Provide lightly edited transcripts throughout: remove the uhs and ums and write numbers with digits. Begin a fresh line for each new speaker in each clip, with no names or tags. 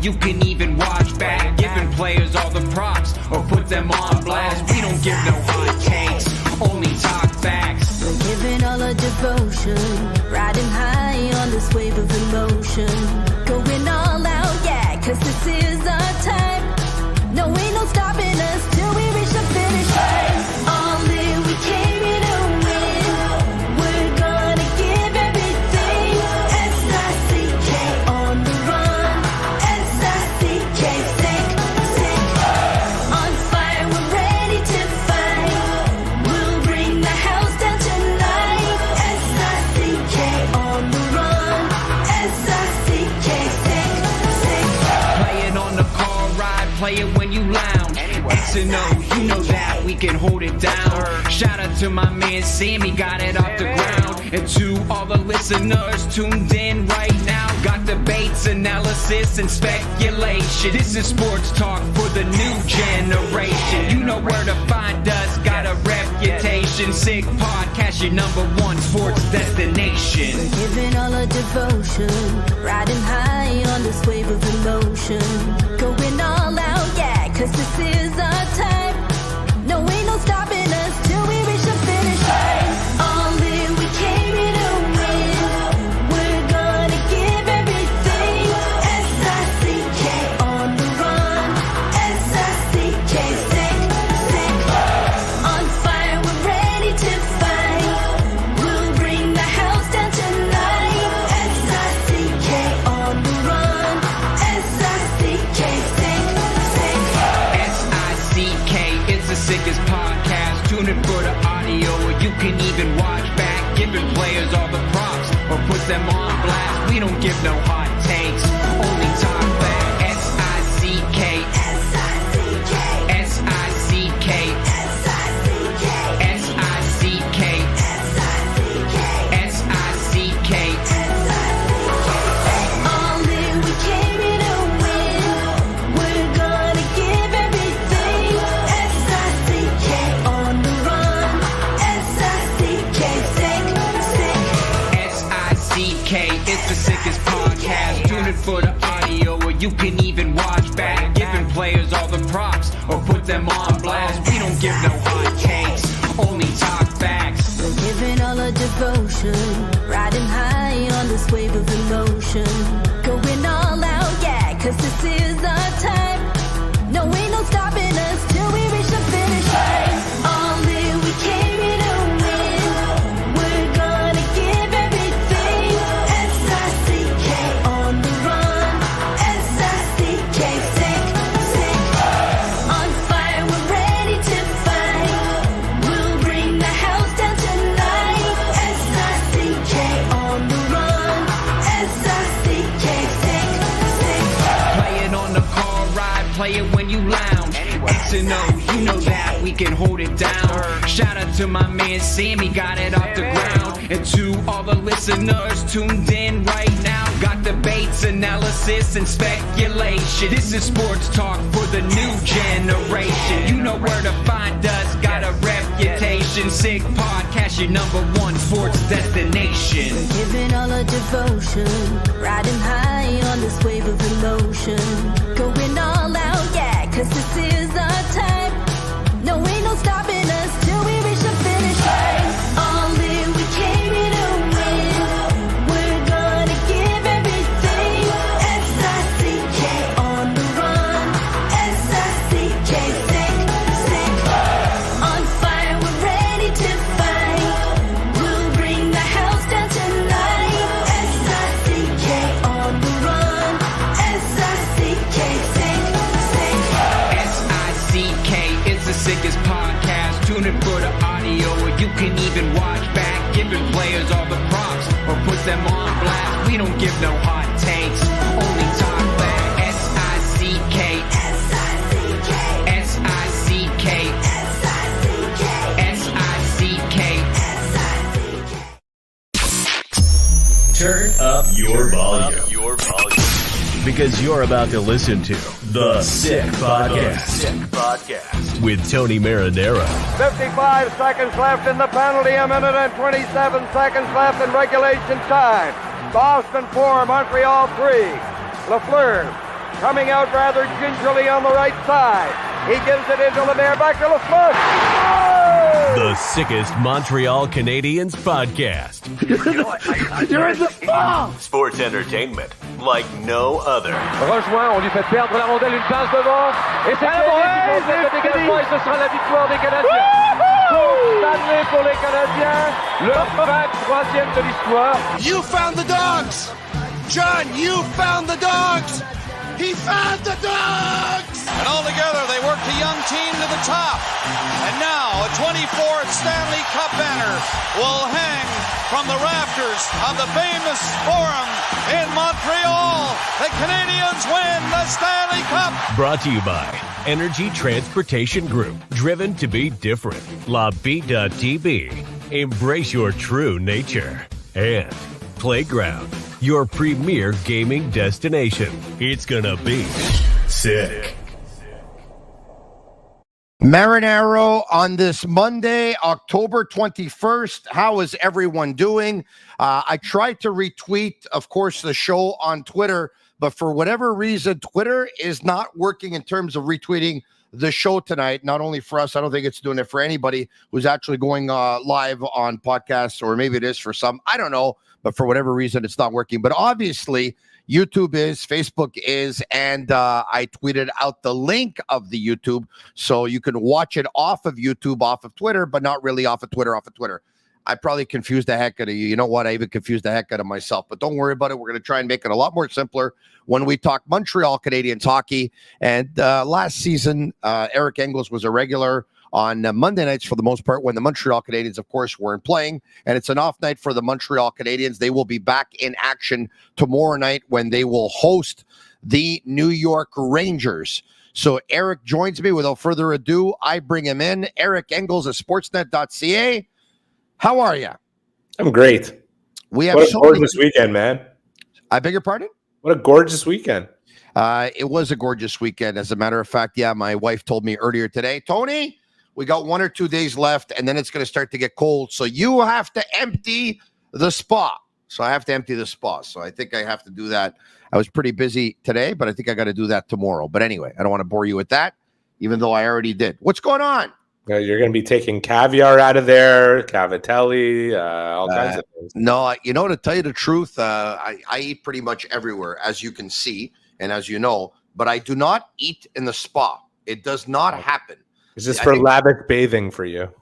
you can even watch back. Giving players all the props or put them on blast. We don't give no hot takes, only talk facts.
We're giving all our devotion, riding high on this wave of emotion. Going all out, yeah, cause this is our time. No, ain't no stopping us till we reach the finish line. All in, we came here to win. We're gonna give everything. S-I-C-K on the run. S-I-C-K, sick, sick. On fire, we're ready to fight. We'll bring the house down tonight. S-I-C-K on the run. S-I-C-K, sick, sick.
Play it on the car ride, play it when you lounge. X and O, you know that we can hold it down. Shout out to my man Sammy, got it off the ground. And to all the listeners tuned in right now, got debates, analysis, and speculation. This is sports talk for the new generation. You know where to find us, got a reputation. Sick podcast, your #1 sports destination.
We're giving all our devotion, riding high on this wave of emotion. Going all out, yeah, cause this is our time. No, ain't no stopping us till we reach the finish line. All in, we came here to win. We're gonna give everything. S-I-C-K on the run. S-I-C-K, sick, sick. On fire, we're ready to fight. We'll bring the house down tonight. S-I-C-K on the run. S-I-C-K, sick, sick.
S-I-C-K, it's the sickest podcast. Tune in for the audio, or you can even watch back. Giving players all the props or put them on blast. We don't give no hot takes, only talk back. S-I-C-K,
S-I-C-K,
S-I-C-K,
S-I-C-K,
S-I-C-K,
S-I-C-K,
S-I-C-K.
All in, we came here to win. We're gonna give everything. S-I-C-K on the run. S-I-C-K, sick, sick.
S-I-C-K, it's the sickest podcast. Tune in for the audio, or you can even watch back. Giving players all the props or put them on blast. We don't give no hot takes, only talk facts.
We're giving all our devotion, riding high on this wave of emotion. Going all out, yeah, cause this is our time. No, ain't no stopping us till we reach the finish line. All in, we came here to win. We're gonna give everything. S-I-C-K on the run. S-I-C-K, sick, sick. On fire, we're ready to fight. We'll bring the house down tonight. S-I-C-K on the run. S-I-C-K, sick, sick.
Play it on the car ride, play it when you lounge. X and O, you know that we can hold it down. Shout out to my man Sammy, got it off the ground. And to all the listeners tuned in right now, got debates, analysis, and speculation. This is sports talk for the new generation. You know where to find us, got a reputation. Sick podcast, your #1 sports destination.
We're giving all our devotion, riding high on this wave of emotion. Going all out, yeah, cause this is our time. No, ain't no stopping us till we reach the finish line. All in, we came here to win. We're gonna give everything. S-I-C-K on the run. S-I-C-K, sick, sick. On fire, we're ready to fight. We'll bring the house down tonight. S-I-C-K on the run. S-I-C-K, sick, sick.
S-I-C-K, it's the sickest podcast. Tune in for the audio, or you can even watch back. Giving players all the props or put them on blast. We don't give no hot takes, only talk back. S-I-C-K,
S-I-C-K,
S-I-C-K,
S-I-C-K,
S-I-C-K.
S-I-C-K.
Turn up your volume. Because you're about to listen to The Sick Podcast. With Tony Marinaro.
55 seconds left in the penalty, a minute and 27 seconds left in regulation time. Boston 4, Montreal 3. Lafleur coming out rather gingerly on the right side. He gives it into Lemaire, back to LaSmush. Oh!
The sickest Montreal Canadiens podcast.
You're in the ball!
Sports entertainment like no other.
Rejoint, on lui fait perdre la rondelle, une passe devant. Et c'est le dégagement, et ce sera la victoire des Canadiens. Coupe Stanley pour les Canadiens, leur 23e de l'histoire.
You found the dogs! John, you found the dogs! He found the dogs! And all together, they worked a young team to the top. And now, a 24th Stanley Cup banner will hang from the rafters of the famous Forum in Montreal. The Canadiens win the Stanley Cup!
Brought to you by Energy Transportation Group. Driven to be different. La Tibi. Embrace your true nature. And Playground, your premier gaming destination. It's gonna be sick.
Marinaro on this Monday, October 21st. How is everyone doing? I tried to retweet, of course, the show on Twitter, but for whatever reason, Twitter is not working in terms of retweeting the show tonight. Not only for us, I don't think it's doing it for anybody who's actually going live on podcasts, or maybe it is for some. I don't know, but for whatever reason, it's not working. But obviously, YouTube is, Facebook is, and I tweeted out the link of the YouTube, so you can watch it off of YouTube, off of Twitter, but not really off of Twitter, I probably confused the heck out of you. You know what? I even confused the heck out of myself. But don't worry about it. We're going to try and make it a lot more simpler when we talk Montreal Canadiens hockey. And last season, Eric Engels was a regular on Monday nights for the most part when the Montreal Canadiens, of course, weren't playing. And it's an off night for the Montreal Canadiens. They will be back in action tomorrow night when they will host the New York Rangers. So Eric joins me. Without further ado, I bring him in. Eric Engels of Sportsnet.ca. How are you?
I'm great.
We have
what a gorgeous weekend, man.
I beg your pardon?
What a gorgeous weekend.
It was a gorgeous weekend. As a matter of fact, yeah, my wife told me earlier today, Tony, we got 1 or 2 days left, and then it's going to start to get cold. So you have to empty the spa. So I have to empty the spa. So I think I have to do that. I was pretty busy today, but I think I got to do that tomorrow. But anyway, I don't want to bore you with that, even though I already did. What's going on?
You're going to be taking caviar out of there, cavatelli, all kinds of things.
No, to tell you the truth, I eat pretty much everywhere, as you can see and as you know, but I do not eat in the spa. It does not happen.
It's just for lavish bathing for you.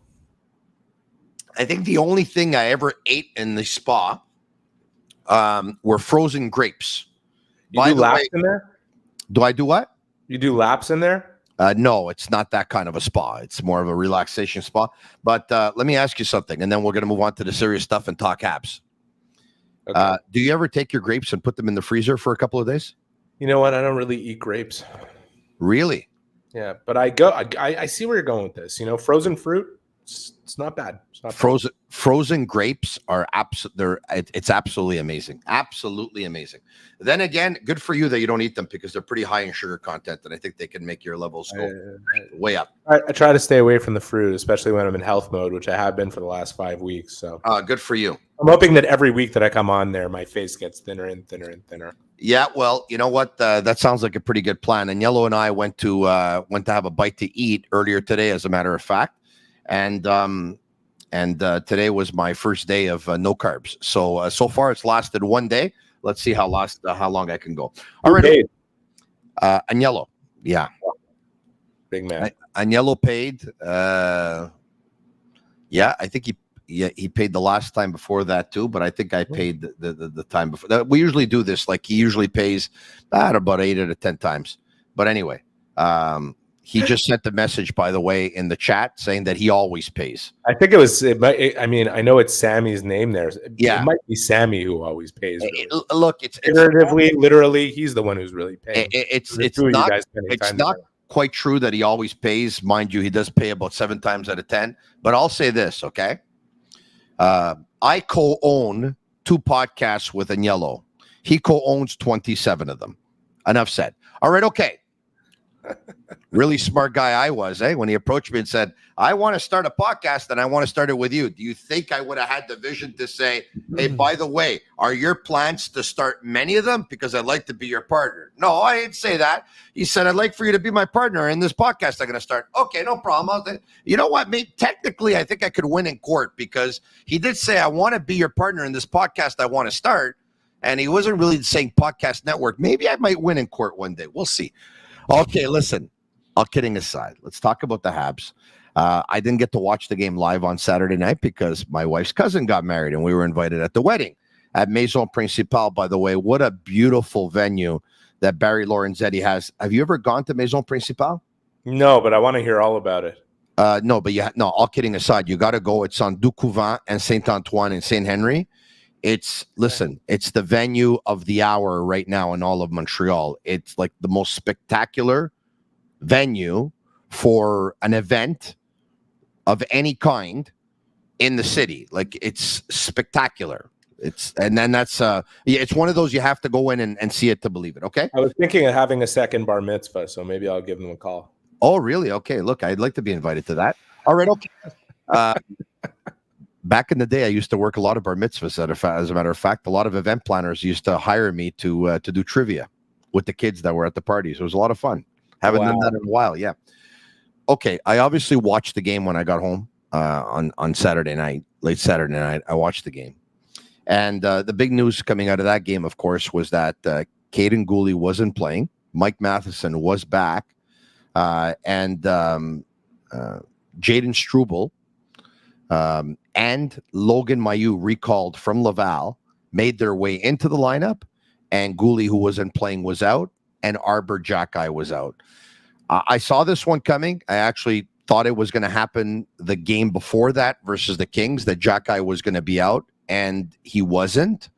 I think the only thing I ever ate in the spa were frozen grapes.
You do laps in there?
Do I do what?
You do laps in there?
No, it's not that kind of a spa. It's more of a relaxation spa. But let me ask you something, and then we're going to move on to the serious stuff and talk Habs. Okay. Do you ever take your grapes and put them in the freezer for a couple of days?
You know what? I don't really eat grapes.
Really?
Yeah, but I see where you're going with this. Frozen fruit, it's not bad. It's not
frozen grapes are it's absolutely amazing. Absolutely amazing. Then again, good for you that you don't eat them because they're pretty high in sugar content, and I think they can make your levels go way up.
I try to stay away from the fruit, especially when I'm in health mode, which I have been for the last 5 weeks. So
good for you.
I'm hoping that every week that I come on there, my face gets thinner and thinner and thinner.
Yeah, well, you know what? That sounds like a pretty good plan. And Yellow and I went to have a bite to eat earlier today, as a matter of fact, and today was my first day of no carbs. So far it's lasted 1 day. Let's see how long I can go. All right, Agnello, yeah,
big man.
Agnello paid. Yeah, I think he paid the last time before that too, but I think I paid the time before. We usually do this, like he usually pays about 8 out of 10 times. But anyway, he just sent the message, by the way, in the chat saying that he always pays.
I think I know it's Sammy's name there.
Yeah.
It might be Sammy who always pays. Really.
Look, it's
figuratively, literally, he's the one who's really paying.
It's not quite true that he always pays. Mind you, he does pay about 7 times out of 10. But I'll say this, okay? I co-own 2 podcasts with Agnello. He co-owns 27 of them. Enough said. All right, okay. Really smart guy I was, when he approached me and said, I want to start a podcast and I want to start it with you. Do you think I would have had the vision to say, hey, by the way, are your plans to start many of them? Because I'd like to be your partner. No, I didn't say that. He said, I'd like for you to be my partner in this podcast I'm going to start. Okay, no problem. You know what? Technically, I think I could win in court because he did say, I want to be your partner in this podcast I want to start. And he wasn't really saying podcast network. Maybe I might win in court one day. We'll see. Okay, listen. All kidding aside, let's talk about the Habs. I didn't get to watch the game live on Saturday night because my wife's cousin got married and we were invited at the wedding at Maison Principale. By the way, what a beautiful venue that Barry Lorenzetti has. Have you ever gone to Maison Principale?
No, but I want to hear all about it.
No, all kidding aside, you got to go. It's on Ducouvent and Saint-Antoine and Saint-Henri. It's the venue of the hour right now in all of Montreal. It's like the most spectacular venue for an event of any kind in the city. Like, it's spectacular. It's one of those you have to go in and see it to believe it. Okay.
I was thinking of having a second bar mitzvah, so maybe I'll give them a call.
Oh, really? Okay. Look, I'd like to be invited to that. All right. Okay. Back in the day, I used to work a lot of bar mitzvahs. As a matter of fact, a lot of event planners used to hire me to do trivia with the kids that were at the parties. It was a lot of fun. Haven't done that in a while. Yeah. Okay. I obviously watched the game when I got home on Saturday night, late Saturday night. I watched the game. And the big news coming out of that game, of course, was that Caden Gooley wasn't playing. Mike Matheson was back. And Jaden Struble and Logan Mailloux, recalled from Laval, made their way into the lineup. And Gooley, who wasn't playing, was out. And Arbor Jacki was out. I saw this one coming. I actually thought it was going to happen the game before that versus the Kings, that Jacki was going to be out, and he wasn't.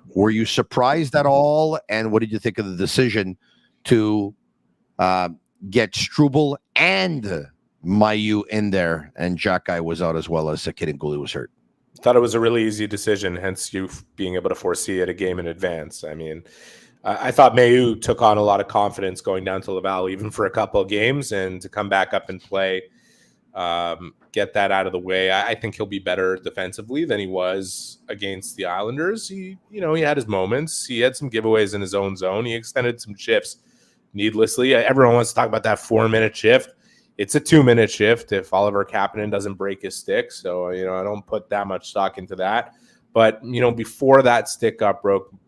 Were you surprised at all? And what did you think of the decision to get Struble and Mailloux in there, and Jacki was out as well as Caden Gooley was hurt?
Thought it was a really easy decision, hence you being able to foresee it a game in advance. I mean, I thought Mailloux took on a lot of confidence going down to Laval, even for a couple of games, and to come back up and play, get that out of the way. I think he'll be better defensively than he was against the Islanders. He had his moments. He had some giveaways in his own zone. He extended some shifts needlessly. Everyone wants to talk about that 4-minute shift. It's a 2-minute shift if Oliver Kapanen doesn't break his stick. So, I don't put that much stock into that. But, before that stick got broken,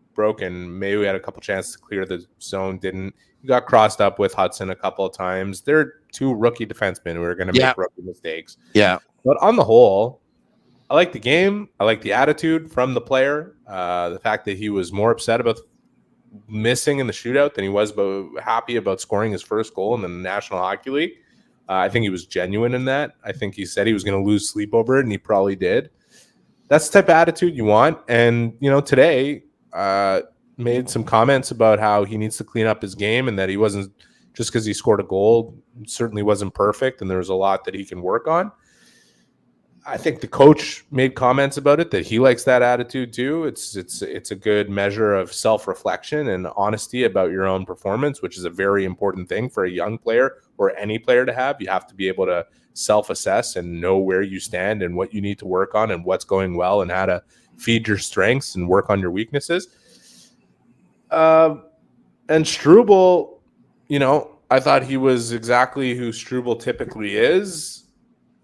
Mailloux had a couple chances to clear the zone, didn't. He got crossed up with Hudson a couple of times. They're two rookie defensemen who are going to make rookie mistakes.
Yeah.
But on the whole, I like the game. I like the attitude from the player. The fact that he was more upset about missing in the shootout than he was happy about scoring his first goal in the National Hockey League. I think he was genuine in that. I think he said he was going to lose sleep over it, and he probably did. That's the type of attitude you want. And, today made some comments about how he needs to clean up his game, and that he wasn't, just because he scored a goal, certainly wasn't perfect, and there's a lot that he can work on. I think the coach made comments about it, that he likes that attitude too. It's a good measure of self-reflection and honesty about your own performance, which is a very important thing for a young player or any player to have. You have to be able to self-assess and know where you stand and what you need to work on and what's going well and how to feed your strengths and work on your weaknesses. And Struble, I thought he was exactly who Struble typically is.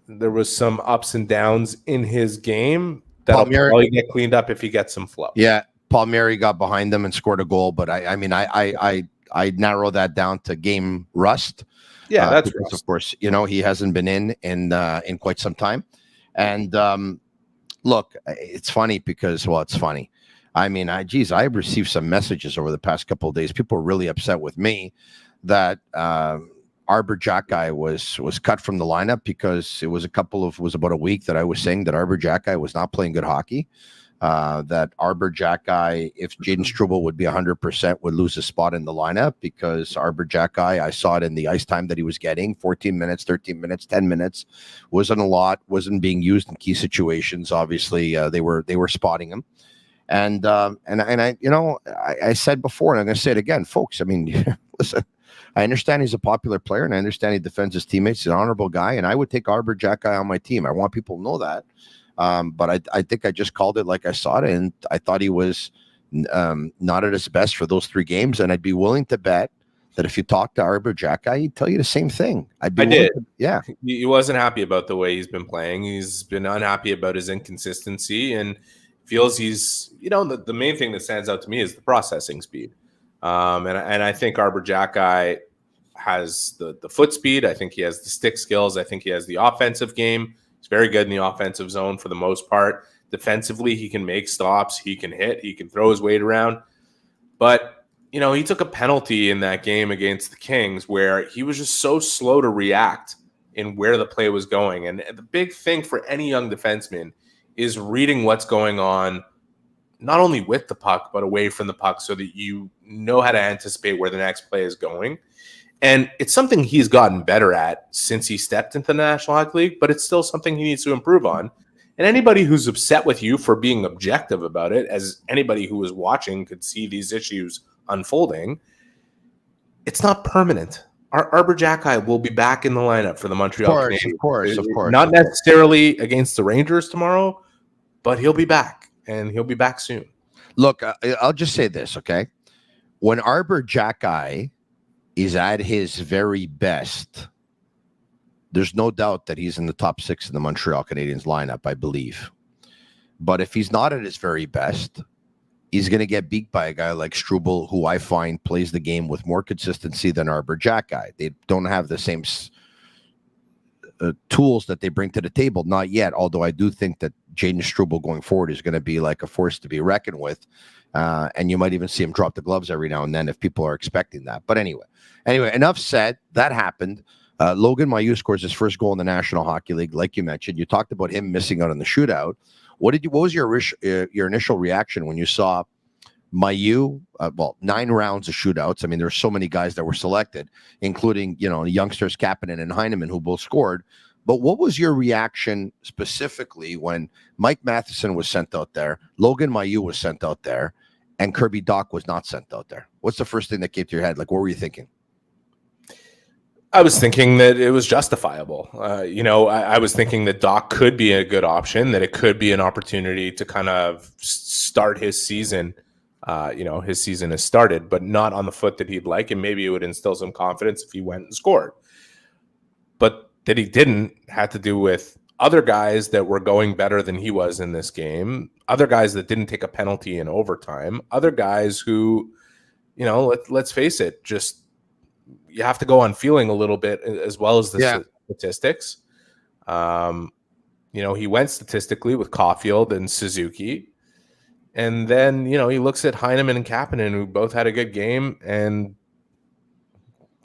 There was some ups and downs in his game that'll probably get cleaned up if he gets some flow.
Yeah, Palmieri got behind them and scored a goal, but I narrow that down to game rust.
Yeah, that's
because, of course, he hasn't been in quite some time. And look, it's funny because, it's funny. I mean, I received some messages over the past couple of days. People are really upset with me that Arbor Jacki was cut from the lineup, because it was about a week that I was saying that Arbor Jacki was not playing good hockey. That Arbor Jacki, if Jaden Struble would be 100%, would lose a spot in the lineup, because Arbor Jacki, I saw it in the ice time that he was getting, 14 minutes, 13 minutes, 10 minutes, wasn't a lot, wasn't being used in key situations. Obviously, they were spotting him. And I said before, and I'm going to say it again, folks. I mean, listen, I understand he's a popular player, and I understand he defends his teammates. He's an honorable guy, and I would take Arbor Xhekaj on my team. I want people to know that. But I think I just called it like I saw it, and I thought he was not at his best for those 3 games, and I'd be willing to bet that if you talk to Arbor Xhekaj, he'd tell you the same thing. Yeah.
He wasn't happy about the way he's been playing. He's been unhappy about his inconsistency and feels he's, the main thing that stands out to me is the processing speed. And I think Arbor Xhekaj has the foot speed. I think he has the stick skills. I think he has the offensive game. He's very good in the offensive zone for the most part. Defensively, he can make stops. He can hit. He can throw his weight around. But, he took a penalty in that game against the Kings where he was just so slow to react in where the play was going. And the big thing for any young defenseman is reading what's going on, not only with the puck, but away from the puck so that you know how to anticipate where the next play is going. And it's something he's gotten better at since he stepped into the National Hockey League, but it's still something he needs to improve on. And anybody who's upset with you for being objective about it, as anybody who was watching could see these issues unfolding, it's not permanent. Arbor Xhekaj will be back in the lineup for the Montreal Canadiens.
Of course.
Not necessarily against the Rangers tomorrow, but he'll be back, and he'll be back soon.
Look, I'll just say this, okay? When Arbor Xhekaj is at his very best, there's no doubt that he's in the top 6 in the Montreal Canadiens lineup, I believe. But if he's not at his very best, he's going to get beat by a guy like Struble, who I find plays the game with more consistency than Arbor Xhekaj. They don't have the same tools that they bring to the table, not yet, although I do think that Jaden Struble going forward is going to be like a force to be reckoned with. And you might even see him drop the gloves every now and then if people are expecting that. But anyway, enough said. That happened. Logan Mailloux scores his first goal in the National Hockey League, like you mentioned. You talked about him missing out on the shootout. What was your initial reaction when you saw Mailloux? 9 rounds of shootouts. I mean, there's so many guys that were selected, including youngsters Kapanen and Heineman, who both scored. But what was your reaction specifically when Mike Matheson was sent out there, Logan Mailloux was sent out there, and Kirby Dach was not sent out there? What's the first thing that came to your head? Like, what were you thinking?
I was thinking that it was justifiable. I was thinking that Dach could be a good option, that it could be an opportunity to kind of start his season. His season has started, but not on the foot that he'd like, and maybe it would instill some confidence if he went and scored. But that he didn't had to do with other guys that were going better than he was in this game, other guys that didn't take a penalty in overtime, other guys who, let's face it, just you have to go on feeling a little bit as well as the statistics. He went statistically with Caulfield and Suzuki. And then, he looks at Heineman and Kapanen, who both had a good game, and,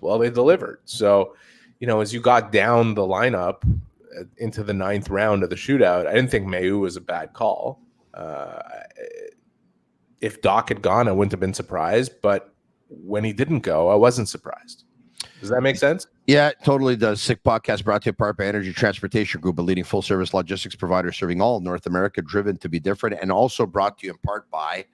they delivered. So, as you got down the lineup into the 9th round of the shootout, I didn't think Mailloux was a bad call. If Dach had gone, I wouldn't have been surprised. But when he didn't go, I wasn't surprised. Does that make sense? Yeah, it totally does. Sick Podcast brought to you in part by Energy Transportation Group, a leading full-service logistics provider serving all of North America, driven to be different, and also brought to you in part by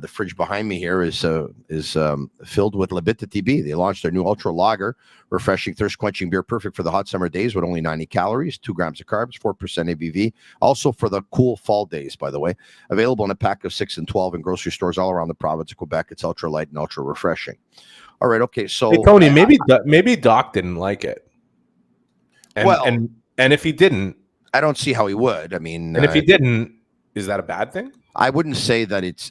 the fridge behind me here is filled with Bittt Tibi. They launched their new Ultra Lager, refreshing, thirst-quenching beer, perfect for the hot summer days with only 90 calories, 2 grams of carbs, 4% ABV. Also for the cool fall days, by the way. Available in a pack of 6 and 12 in grocery stores all around the province of Quebec. It's ultra light and ultra refreshing. All right, okay, so
hey, Tony, maybe Dach didn't like it. And if he didn't, I don't see how he would. I mean, and if he didn't, is that a bad thing? I wouldn't say that it's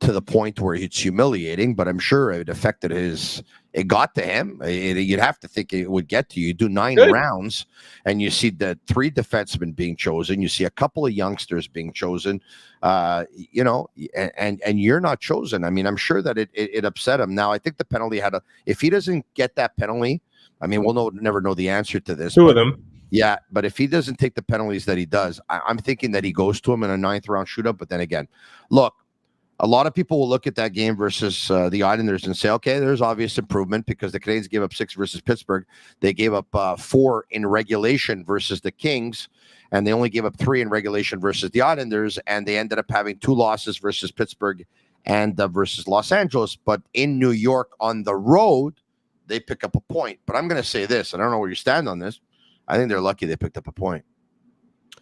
to the point where it's humiliating, but I'm sure it affected it got to him. You'd have to think it would get to you. You do 9 rounds and you see the 3 defensemen being chosen. You see a couple of youngsters being chosen, and you're not chosen. I mean, I'm sure that it upset him. Now, I think the penalty if he doesn't get that penalty, I mean, we'll never know the answer to this. 2 of them. Yeah, but if he doesn't take the penalties that he does, I'm thinking that he goes to him in a 9th round shootout. But then again, look, a lot of people will look at that game versus the Islanders and say, okay, there's obvious improvement because the Canadiens gave up 6 versus Pittsburgh. They gave up 4 in regulation versus the Kings, and they only gave up 3 in regulation versus the Islanders, and they ended up having 2 losses versus Pittsburgh and versus Los Angeles. But in New York on the road, they pick up a point. But I'm going to say this, and I don't know where you stand on this. I think they're lucky they picked up a point.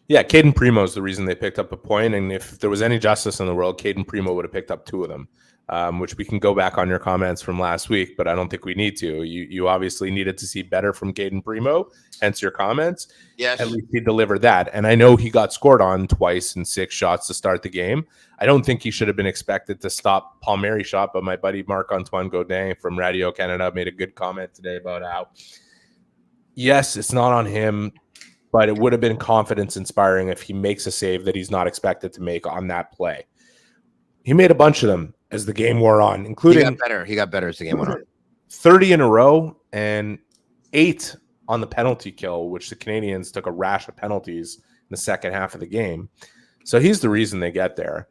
Yeah, Caden Primo is the reason they picked up a point, and if there was any justice in the world, Caden Primo would have picked up 2 of them, which we can go back on your comments from last week, but I don't think we need to. You obviously needed to see better from Caden Primo, hence your comments.
Yes.
At least he delivered that, and I know he got scored on twice in 6 shots to start the game. I don't think he should have been expected to stop Palmieri's shot, but my buddy Marc-Antoine Gaudin from Radio Canada made a good comment today about how, yes, it's not on him, but it would have been confidence inspiring if he makes a save that he's not expected to make on that play. He made a bunch of them as the game wore on, including
He got better as the game went on.
30 in a row and 8 on the penalty kill, which the Canadiens took a rash of penalties in the second half of the game. So he's the reason they get there.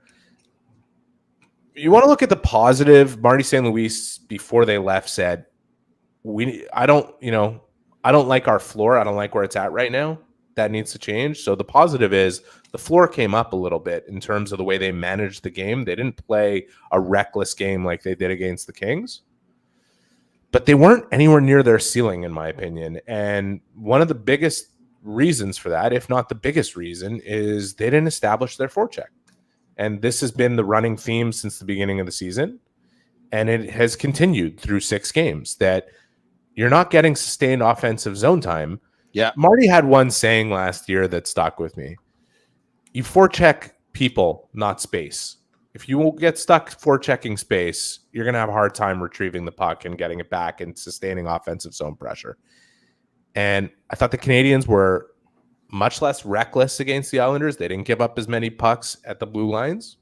You want to look at the positive. Marty St. Louis, before they left, said, I don't like our floor. I don't like where it's at right now. That needs to change. So the positive is the floor came up a little bit in terms of the way they managed the game. They didn't play a reckless game like they did against the Kings, but they weren't anywhere near their ceiling, in my opinion. And one of the biggest reasons for that, if not the biggest reason, is they didn't establish their forecheck. And this has been the running theme since the beginning of the season. And it has continued through 6 games that you're not getting sustained offensive zone time.
Yeah.
Marty had one saying last year that stuck with me. You forecheck people, not space. If you won't get stuck forechecking space, you're going to have a hard time retrieving the puck and getting it back and sustaining offensive zone pressure. And I thought the Canadiens were much less reckless against the Islanders. They didn't give up as many pucks at the blue lines,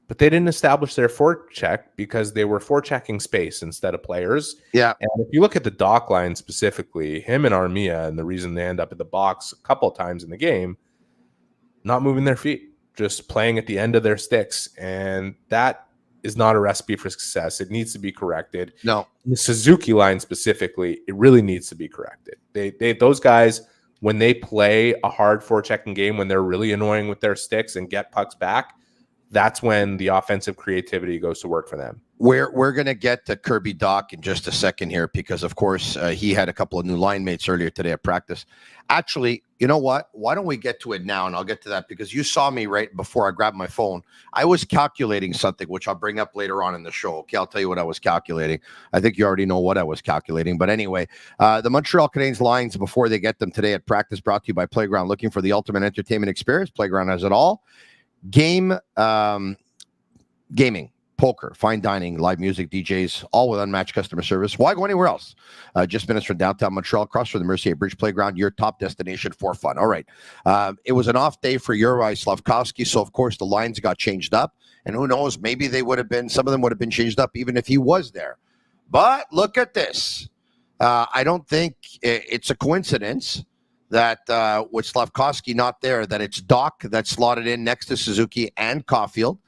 but they didn't establish their forecheck because they were forechecking space instead of players.
Yeah.
And if you look at the Dach line specifically, him and Armia, and the reason they end up in the box a couple of times in the game, not moving their feet, just playing at the end of their sticks. And that is not a recipe for success. It needs to be corrected.
No.
The Suzuki line specifically, it really needs to be corrected. Those guys, when they play a hard forechecking game, when they're really annoying with their sticks and get pucks back, that's when the offensive creativity goes to work for them.
We're going to get to Kirby Dach in just a second here because, of course, he had a couple of new line mates earlier today at practice. Actually, you know what? Why don't we get to it now? And I'll get to that because you saw me right before I grabbed my phone. I was calculating something, which I'll bring up later on in the show. Okay, I'll tell you what I was calculating. I think you already know what I was calculating. But anyway, the Montreal Canadiens lines before they get them today at practice brought to you by Playground. Looking for the ultimate entertainment experience? Playground has it all. Gaming, poker, fine dining, live music, DJs, all with unmatched customer service. Why go anywhere else? Just minutes from downtown Montreal, across from the Mercier Bridge Playground, your top destination for fun. All right. It was an off day for Juraj Slafkovsky, so of course the lines got changed up. And who knows, maybe they would have been, some of them would have been changed up even if he was there. But look at this. I don't think it's a coincidence that with Slafkovsky not there, that it's Dach that's slotted in next to Suzuki and Caulfield.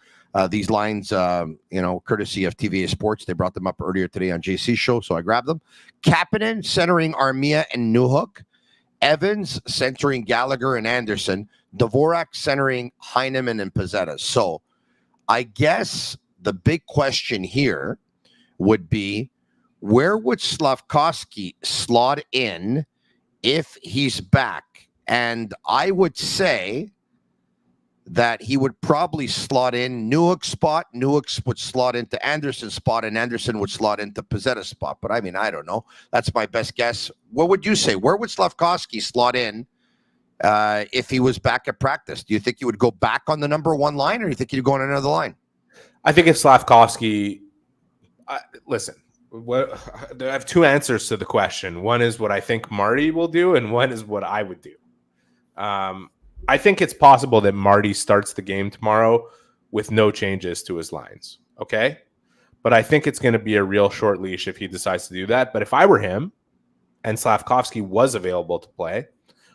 These lines, courtesy of TVA Sports. They brought them up earlier today on JC's show, so I grabbed them. Kapanen centering Armia and Newhook. Evans centering Gallagher and Anderson. Dvorak centering Heineman and Pizzetta. So I guess the big question here would be, where would Slafkovsky slot in if he's back? And I would say that he would probably slot in Newhook's spot. Newhook would slot into Anderson's spot, and Anderson would slot into Pizzetta's spot. But I mean, I don't know. That's my best guess. What would you say? Where would Slafkovsky slot in if he was back at practice? Do you think he would go back on the number 1 line, or do you think he'd go on another line?
I think if Slafkovsky, listen, I have 2 answers to the question. One is what I think Marty will do, and one is what I would do. I think it's possible that Marty starts the game tomorrow with no changes to his lines, okay? But I think it's going to be a real short leash if he decides to do that. But if I were him and Slafkovsky was available to play,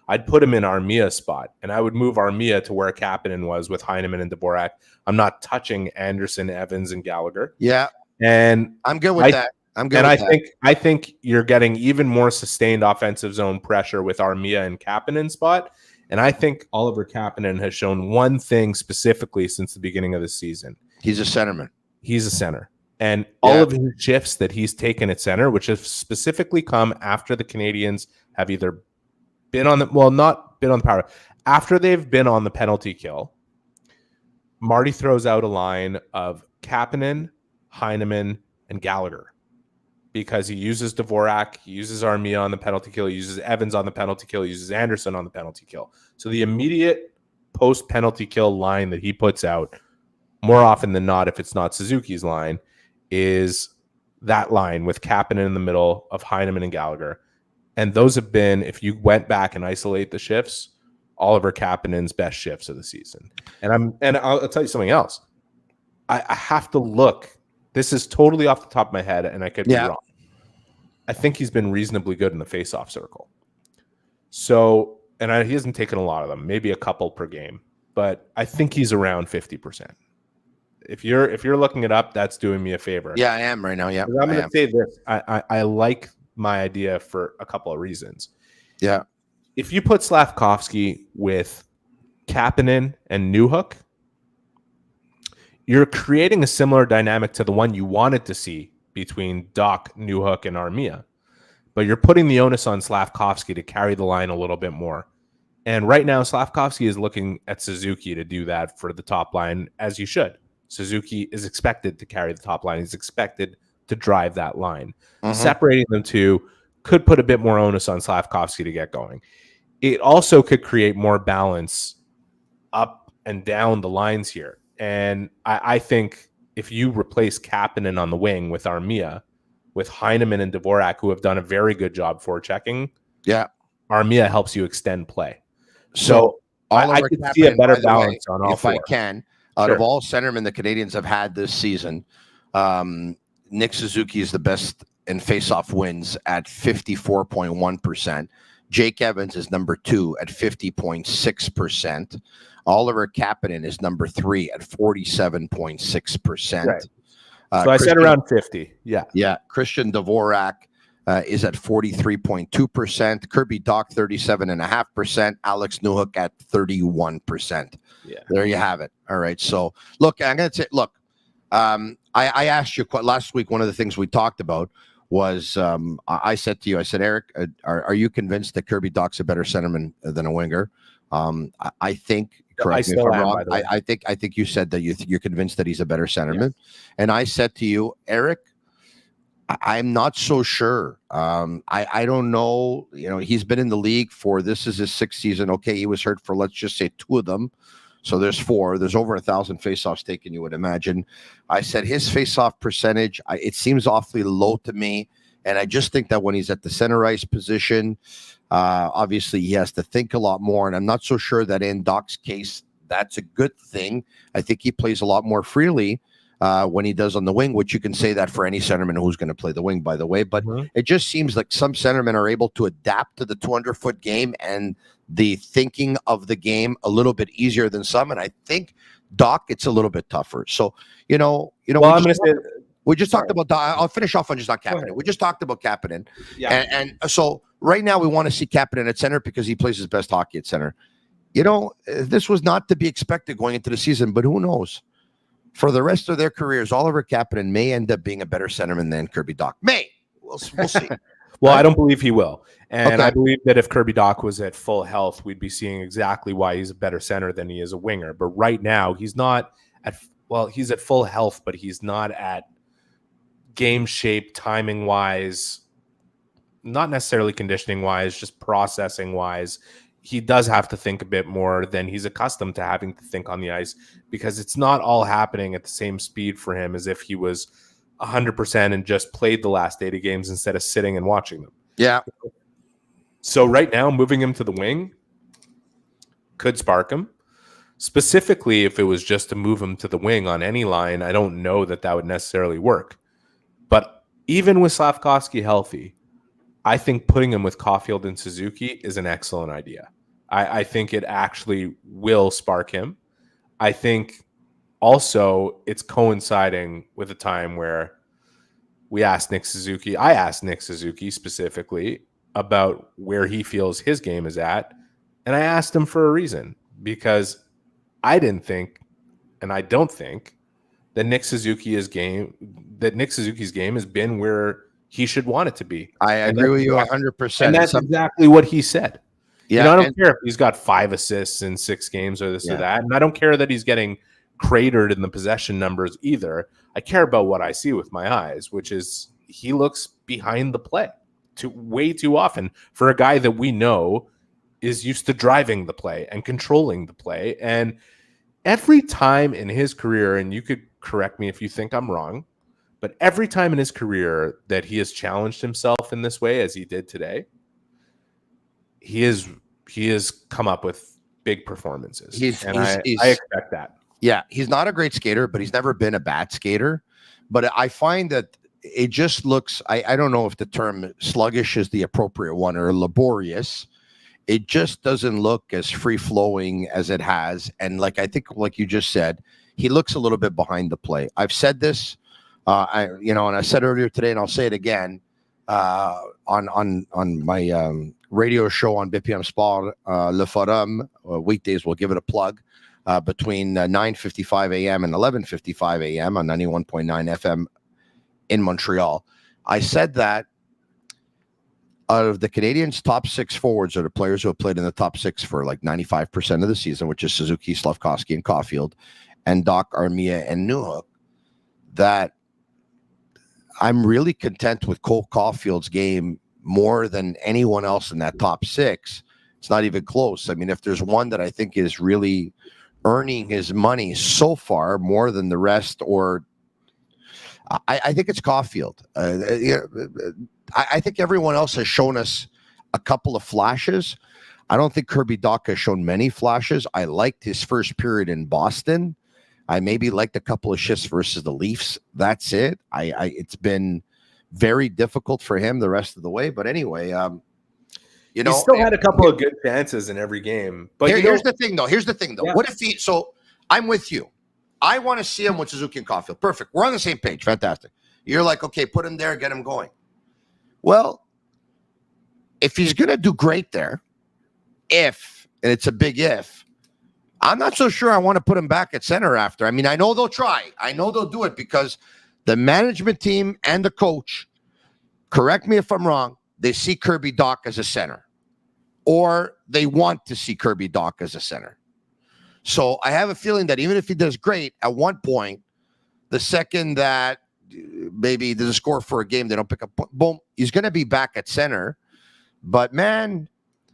I'd put him in Armia's spot, and I would move Armia to where Kapanen was with Heineman and Dvorak. I'm not touching Anderson, Evans, and Gallagher.
Yeah.
And
I'm good with that.
I think you're getting even more sustained offensive zone pressure with Armia and Kapanen spot. And I think Oliver Kapanen has shown one thing specifically since the beginning of the season.
He's a centerman.
He's a center. And all of his shifts that he's taken at center, which have specifically come after the Canadiens have either been on the, well, not been on the power, after they've been on the penalty kill, Marty throws out a line of Kapanen, Heineman, and Gallagher because he uses Dvorak, he uses Armia on the penalty kill, he uses Evans on the penalty kill, he uses Anderson on the penalty kill. So the immediate post-penalty kill line that he puts out, more often than not, if it's not Suzuki's line, is that line with Kapanen in the middle of Heineman and Gallagher. And those have been, if you went back and isolate the shifts, Oliver Kapanen's best shifts of the season. And I'll tell you something else. I have to look. This is totally off the top of my head, and I could be wrong. I think he's been reasonably good in the face-off circle. So, he hasn't taken a lot of them, maybe a couple per game, but I think he's around 50%. If you're looking it up, that's doing me a favor.
Yeah, I am right now. Yeah,
I'm going to say this. I like my idea for a couple of reasons.
Yeah.
If you put Slavkovsky with Kapanen and Newhook, you're creating a similar dynamic to the one you wanted to see between Dach, Newhook, and Armia. But you're putting the onus on Slavkovsky to carry the line a little bit more. And right now, Slavkovsky is looking at Suzuki to do that for the top line, as you should. Suzuki is expected to carry the top line. He's expected to drive that line. Separating them two could put a bit more onus on Slavkovsky to get going. It also could create more balance up and down the lines here. And I think if you replace Kapanen on the wing with Armia, with Heineman and Dvorak, who have done a very good job forechecking, Armia helps you extend play. So I could see a better balance on all
if
four.
I can. Out of all centermen the Canadiens have had this season, Nick Suzuki is the best in face-off wins at 54.1%. Jake Evans is number 2 at 50.6%. Oliver Kapanen is number 3 at 47.6%.
Right. So I said around 50. Yeah.
Christian Dvorak is at 43.2%. Kirby Dach 37.5%. Alex Newhook at 31%.
Yeah.
There you have it. All right. So look, I'm going to say, I asked you last week. One of the things we talked about was I said to you, I said, Eric, are you convinced that Kirby Dach's a better centerman than a winger? I think. Correct me if I'm wrong. I think you said that you're convinced that he's a better centerman, and I said to you, Eric, I'm not so sure. I don't know. He's been in the league for this is his 6th season. Okay, he was hurt for let's just say 2 of them. So there's 4. There's over 1,000 faceoffs taken, you would imagine. I said his faceoff percentage, it seems awfully low to me. And I just think that when he's at the center ice position, obviously he has to think a lot more. And I'm not so sure that in Dach's case, that's a good thing. I think he plays a lot more freely when he does on the wing, which you can say that for any centerman who's going to play the wing, by the way. But it just seems like some centermen are able to adapt to the 200-foot game and the thinking of the game a little bit easier than some. And I think Dach, it's a little bit tougher. So,
well, I'm going to say,
we just talked about Dach. I'll finish off on just on Kapanen. We just talked about Kapanen.
Yeah.
And so right now we want to see Kapanen at center because he plays his best hockey at center. This was not to be expected going into the season, but who knows? For the rest of their careers, Oliver Kapanen may end up being a better centerman than Kirby Dach. We'll see.
Well, I don't believe he will. And I believe that if Kirby Dach was at full health, we'd be seeing exactly why he's a better center than he is a winger. But right now, he's not he's at full health, but he's not at game shape, timing wise, not necessarily conditioning wise, just processing wise. He does have to think a bit more than he's accustomed to having to think on the ice because it's not all happening at the same speed for him as if he was 100% and just played the last 80 games instead of sitting and watching them.
Yeah.
So right now, moving him to the wing could spark him. Specifically, if it was just to move him to the wing on any line, I don't know that would necessarily work. But even with Slavkovsky healthy, I think putting him with Caulfield and Suzuki is an excellent idea. I think it actually will spark him. I think also it's coinciding with a time where I asked Nick Suzuki specifically about where he feels his game is at. And I asked him for a reason because I didn't think, and I don't think, that Nick Suzuki's game has been where he should want it to be.
I agree with you 100%.
And that's exactly what he said.
Yeah,
I don't care if he's got 5 assists in 6 games or this or that. And I don't care that he's getting cratered in the possession numbers either. I care about what I see with my eyes, which is he looks behind the play way too often for a guy that we know is used to driving the play and controlling the play. And every time in his career, and you could correct me if you think I'm wrong, but every time in his career that he has challenged himself in this way, as he did today, he has come up with big performances. I expect that.
Yeah, he's not a great skater, but he's never been a bad skater. But I find that it just looks, I don't know if the term sluggish is the appropriate one or laborious. It just doesn't look as free-flowing as it has. And I think like you just said, he looks a little bit behind the play. I've said this, and I said earlier today, and I'll say it again, on my radio show on BPM Sport, Le Forum, weekdays, we'll give it a plug, between 9:55 a.m. and 11:55 a.m. on 91.9 FM in Montreal. I said that out of the Canadiens' top 6 forwards are the players who have played in the top 6 for 95% of the season, which is Suzuki, Slafkovsky, and Caulfield, and Dach, Armia, and Newhook, that I'm really content with Cole Caulfield's game more than anyone else in that top 6. It's not even close. I mean, if there's one that I think is really earning his money so far more than the rest, or I think it's Caulfield. I think everyone else has shown us a couple of flashes. I don't think Kirby Dach has shown many flashes. I liked his first period in Boston. I maybe liked a couple of shifts versus the Leafs. That's it. It's been very difficult for him the rest of the way. But anyway, he
still had a couple of good chances in every game. But
here's the thing, though.
Yeah.
What if he? So I'm with you. I want to see him with Suzuki and Caulfield. Perfect. We're on the same page. Fantastic. You're like, okay, put him there, get him going. Well, if he's going to do great there, and it's a big if, I'm not so sure I want to put him back at center after. I mean, I know they'll try. I know they'll do it because the management team and the coach, correct me if I'm wrong, they see Kirby Dach as a center, or they want to see Kirby Dach as a center. So I have a feeling that even if he does great at one point, the second that maybe there's a score for a game, they don't pick up, boom, he's going to be back at center. But man,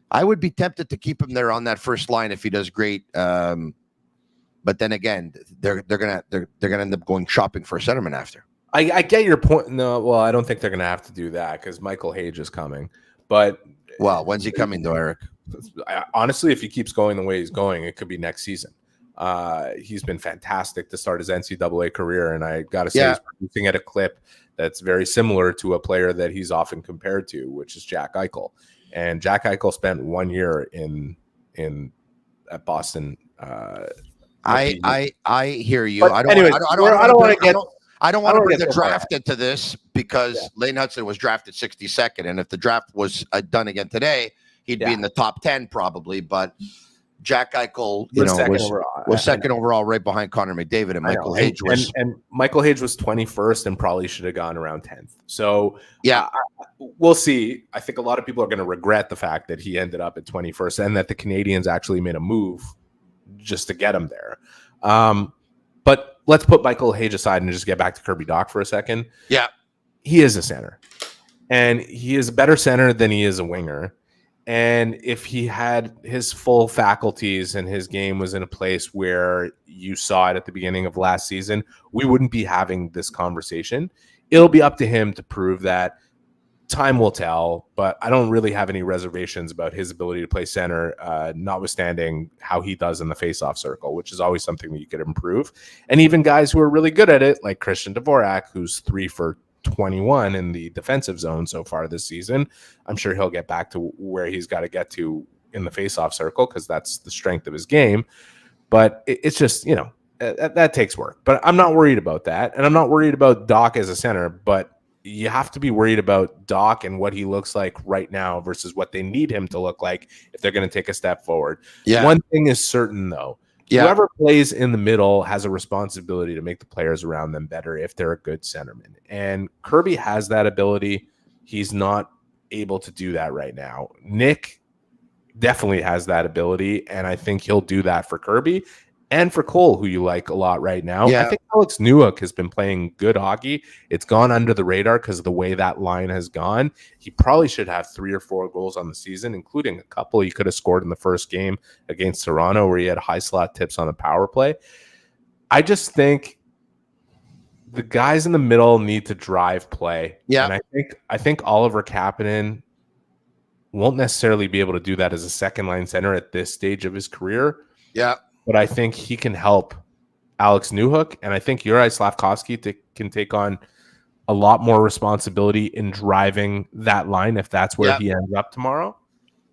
I would be tempted to keep him there on that first line if he does great. But then again, they're gonna end up going shopping for a centerman after.
I get your point. No, well, I don't think they're gonna have to do that because Michael Hage is coming. But
when's he coming though, Eric?
Honestly, if he keeps going the way he's going, it could be next season. He's been fantastic to start his NCAA career, and I got to say, he's producing at a clip that's very similar to a player that he's often compared to, which is Jack Eichel. And Jack Eichel spent 1 year at Boston.
I hear you. I don't want to bring the draft into this because Lane Hudson was drafted 62nd, and if the draft was done again today, he'd be in the top 10 probably. But Jack Eichel, was second overall, right behind Connor McDavid, and Michael Hage was.
And Michael Hage was 21st, and probably should have gone around 10th. So we'll see. I think a lot of people are going to regret the fact that he ended up at 21st, and that the Canadiens actually made a move just to get him there. But let's put Michael Hage aside and just get back to Kirby Dach for a second.
Yeah,
he is a center, and he is a better center than he is a winger. And if he had his full faculties and his game was in a place where you saw it at the beginning of last season, we wouldn't be having this conversation. It'll be up to him to prove that. Time will tell, but I don't really have any reservations about his ability to play center, notwithstanding how he does in the faceoff circle, which is always something that you could improve. And even guys who are really good at it, like Christian Dvorak, who's 3 for 21 in the defensive zone so far this season, I'm sure he'll get back to where he's got to get to in the faceoff circle because that's the strength of his game. But it's just, that takes work. But I'm not worried about that. And I'm not worried about Dach as a center, but you have to be worried about Dach and what he looks like right now versus what they need him to look like if they're going to take a step forward.
Yeah.
One thing is certain, though.
Yeah.
Whoever plays in the middle has a responsibility to make the players around them better if they're a good centerman. And Kirby has that ability. He's not able to do that right now. Nick definitely has that ability, and I think he'll do that for Kirby and for Cole, who you like a lot right now.
Yeah.
I think Alex Newhook has been playing good hockey. It's gone under the radar because of the way that line has gone. He probably should have 3 or 4 goals on the season, including a couple he could have scored in the first game against Toronto where he had high slot tips on the power play. I just think the guys in the middle need to drive play.
Yeah.
And I think Oliver Kapanen won't necessarily be able to do that as a second line center at this stage of his career.
Yeah.
But I think he can help Alex Newhook, and I think Juraj Slafkovsky can take on a lot more responsibility in driving that line if that's where he ends up tomorrow.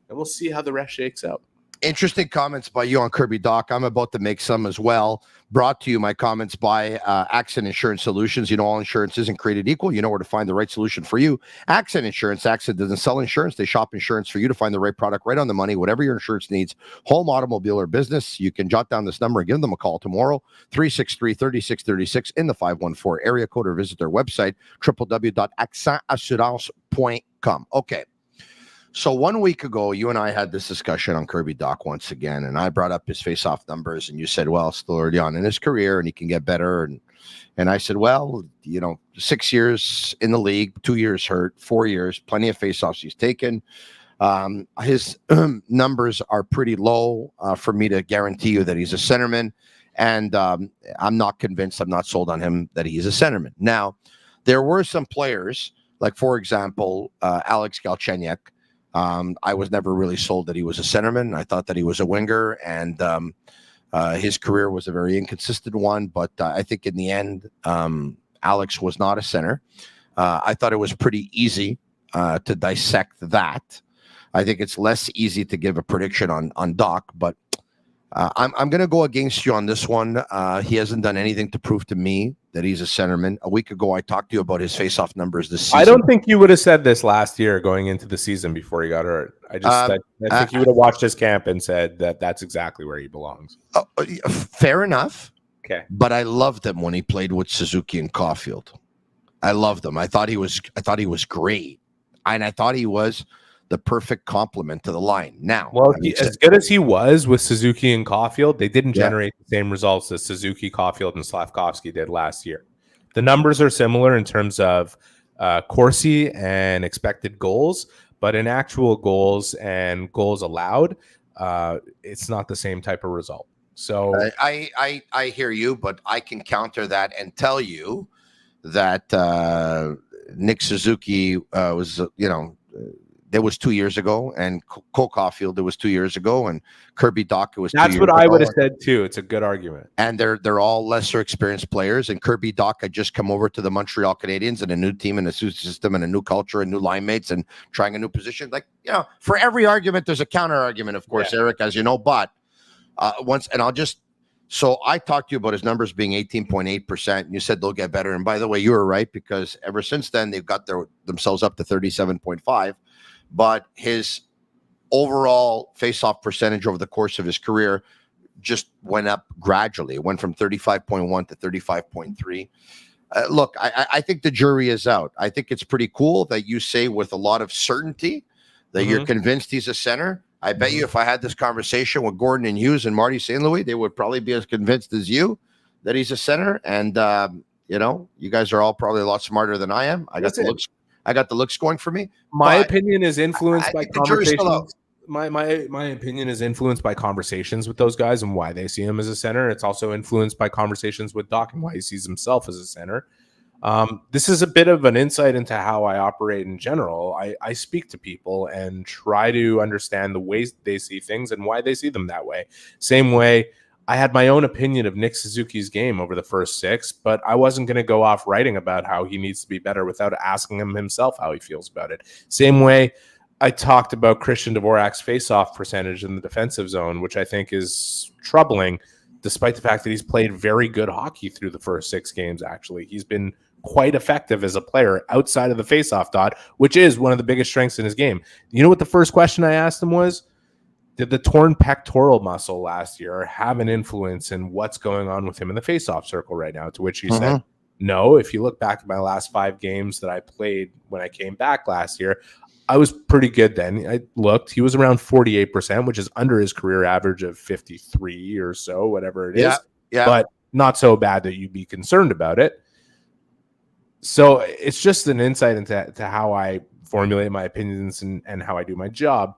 And we'll see how the rest shakes out.
Interesting comments by you on Kirby Dach. I'm about to make some as well. Brought to you, my comments by Accent Insurance Solutions. You know, all insurance isn't created equal. You know where to find the right solution for you. Accent Insurance. Accent doesn't sell insurance. They shop insurance for you to find the right product right on the money, whatever your insurance needs, home, automobile, or business. You can jot down this number and give them a call tomorrow, 363-3636 in the 514 area code, or visit their website, www.accentassurance.com. Okay. So 1 week ago, you and I had this discussion on Kirby Dach once again, and I brought up his face-off numbers, and you said, well, still early on in his career, and he can get better. And I said, well, 6 years in the league, 2 years hurt, 4 years, plenty of face-offs he's taken. His numbers are pretty low for me to guarantee you that he's a centerman, and I'm not convinced, I'm not sold on him that he's a centerman. Now, there were some players, like, for example, Alex Galchenyuk. I was never really sold that he was a centerman. I thought that he was a winger, and his career was a very inconsistent one. But I think in the end, Alex was not a center. I thought it was pretty easy to dissect that. I think it's less easy to give a prediction on Dach, but I'm going to go against you on this one. He hasn't done anything to prove to me that he's a centerman. A week ago, I talked to you about his face-off numbers this season.
I don't think you would have said this last year going into the season before he got hurt. I think you would have watched his camp and said that that's exactly where he belongs.
Fair enough.
Okay.
But I loved him when he played with Suzuki and Caulfield. I loved him. I thought he was great. And I thought he was the perfect complement to the line. Now,
well, as good as he was with Suzuki and Caulfield, they didn't generate the same results as Suzuki, Caulfield, and Slafkovsky did last year. The numbers are similar in terms of Corsi and expected goals, but in actual goals and goals allowed, it's not the same type of result. So
I hear you, but I can counter that and tell you that Nick Suzuki was, that was 2 years ago, and Cole Caulfield, it was 2 years ago, and Kirby Dach, it was 2 years ago.
That's what I would have said too. It's a good argument.
And they're all lesser experienced players, and Kirby Dach had just come over to the Montreal Canadiens and a new team and a new system and a new culture and new line mates and trying a new position. Like, for every argument, there's a counter argument, of course, Eric, as you know, but so I talked to you about his numbers being 18.8%, and you said they'll get better. And by the way, you were right, because ever since then, they've got themselves up to 37.5. But his overall face-off percentage over the course of his career just went up gradually. It went from 35.1 to 35.3. Look, I think the jury is out. I think it's pretty cool that you say with a lot of certainty that you're convinced he's a center. I bet you if I had this conversation with Gordon and Hughes and Marty St. Louis, they would probably be as convinced as you that he's a center. And, you guys are all probably a lot smarter than I am. I got the looks going for me.
My opinion is influenced by conversations. My opinion is influenced by conversations with those guys and why they see him as a center. It's also influenced by conversations with Dach and why he sees himself as a center. This is a bit of an insight into how I operate in general. I speak to people and try to understand the ways they see things and why they see them that way. Same way, I had my own opinion of Nick Suzuki's game over the first 6, but I wasn't going to go off writing about how he needs to be better without asking him himself how he feels about it. Same way, I talked about Christian Dvorak's face-off percentage in the defensive zone, which I think is troubling, despite the fact that he's played very good hockey through the first 6 games, actually. He's been quite effective as a player outside of the face-off dot, which is one of the biggest strengths in his game. You know what the first question I asked him was? did the torn pectoral muscle last year have an influence in what's going on with him in the faceoff circle right now? To which you said, no. If you look back at my last 5 games that I played when I came back last year, I was pretty good then. I looked, he was around 48%, which is under his career average of 53 or so, whatever it is.
Yeah.
But not so bad that you'd be concerned about it. So it's just an insight into how I formulate my opinions and how I do my job.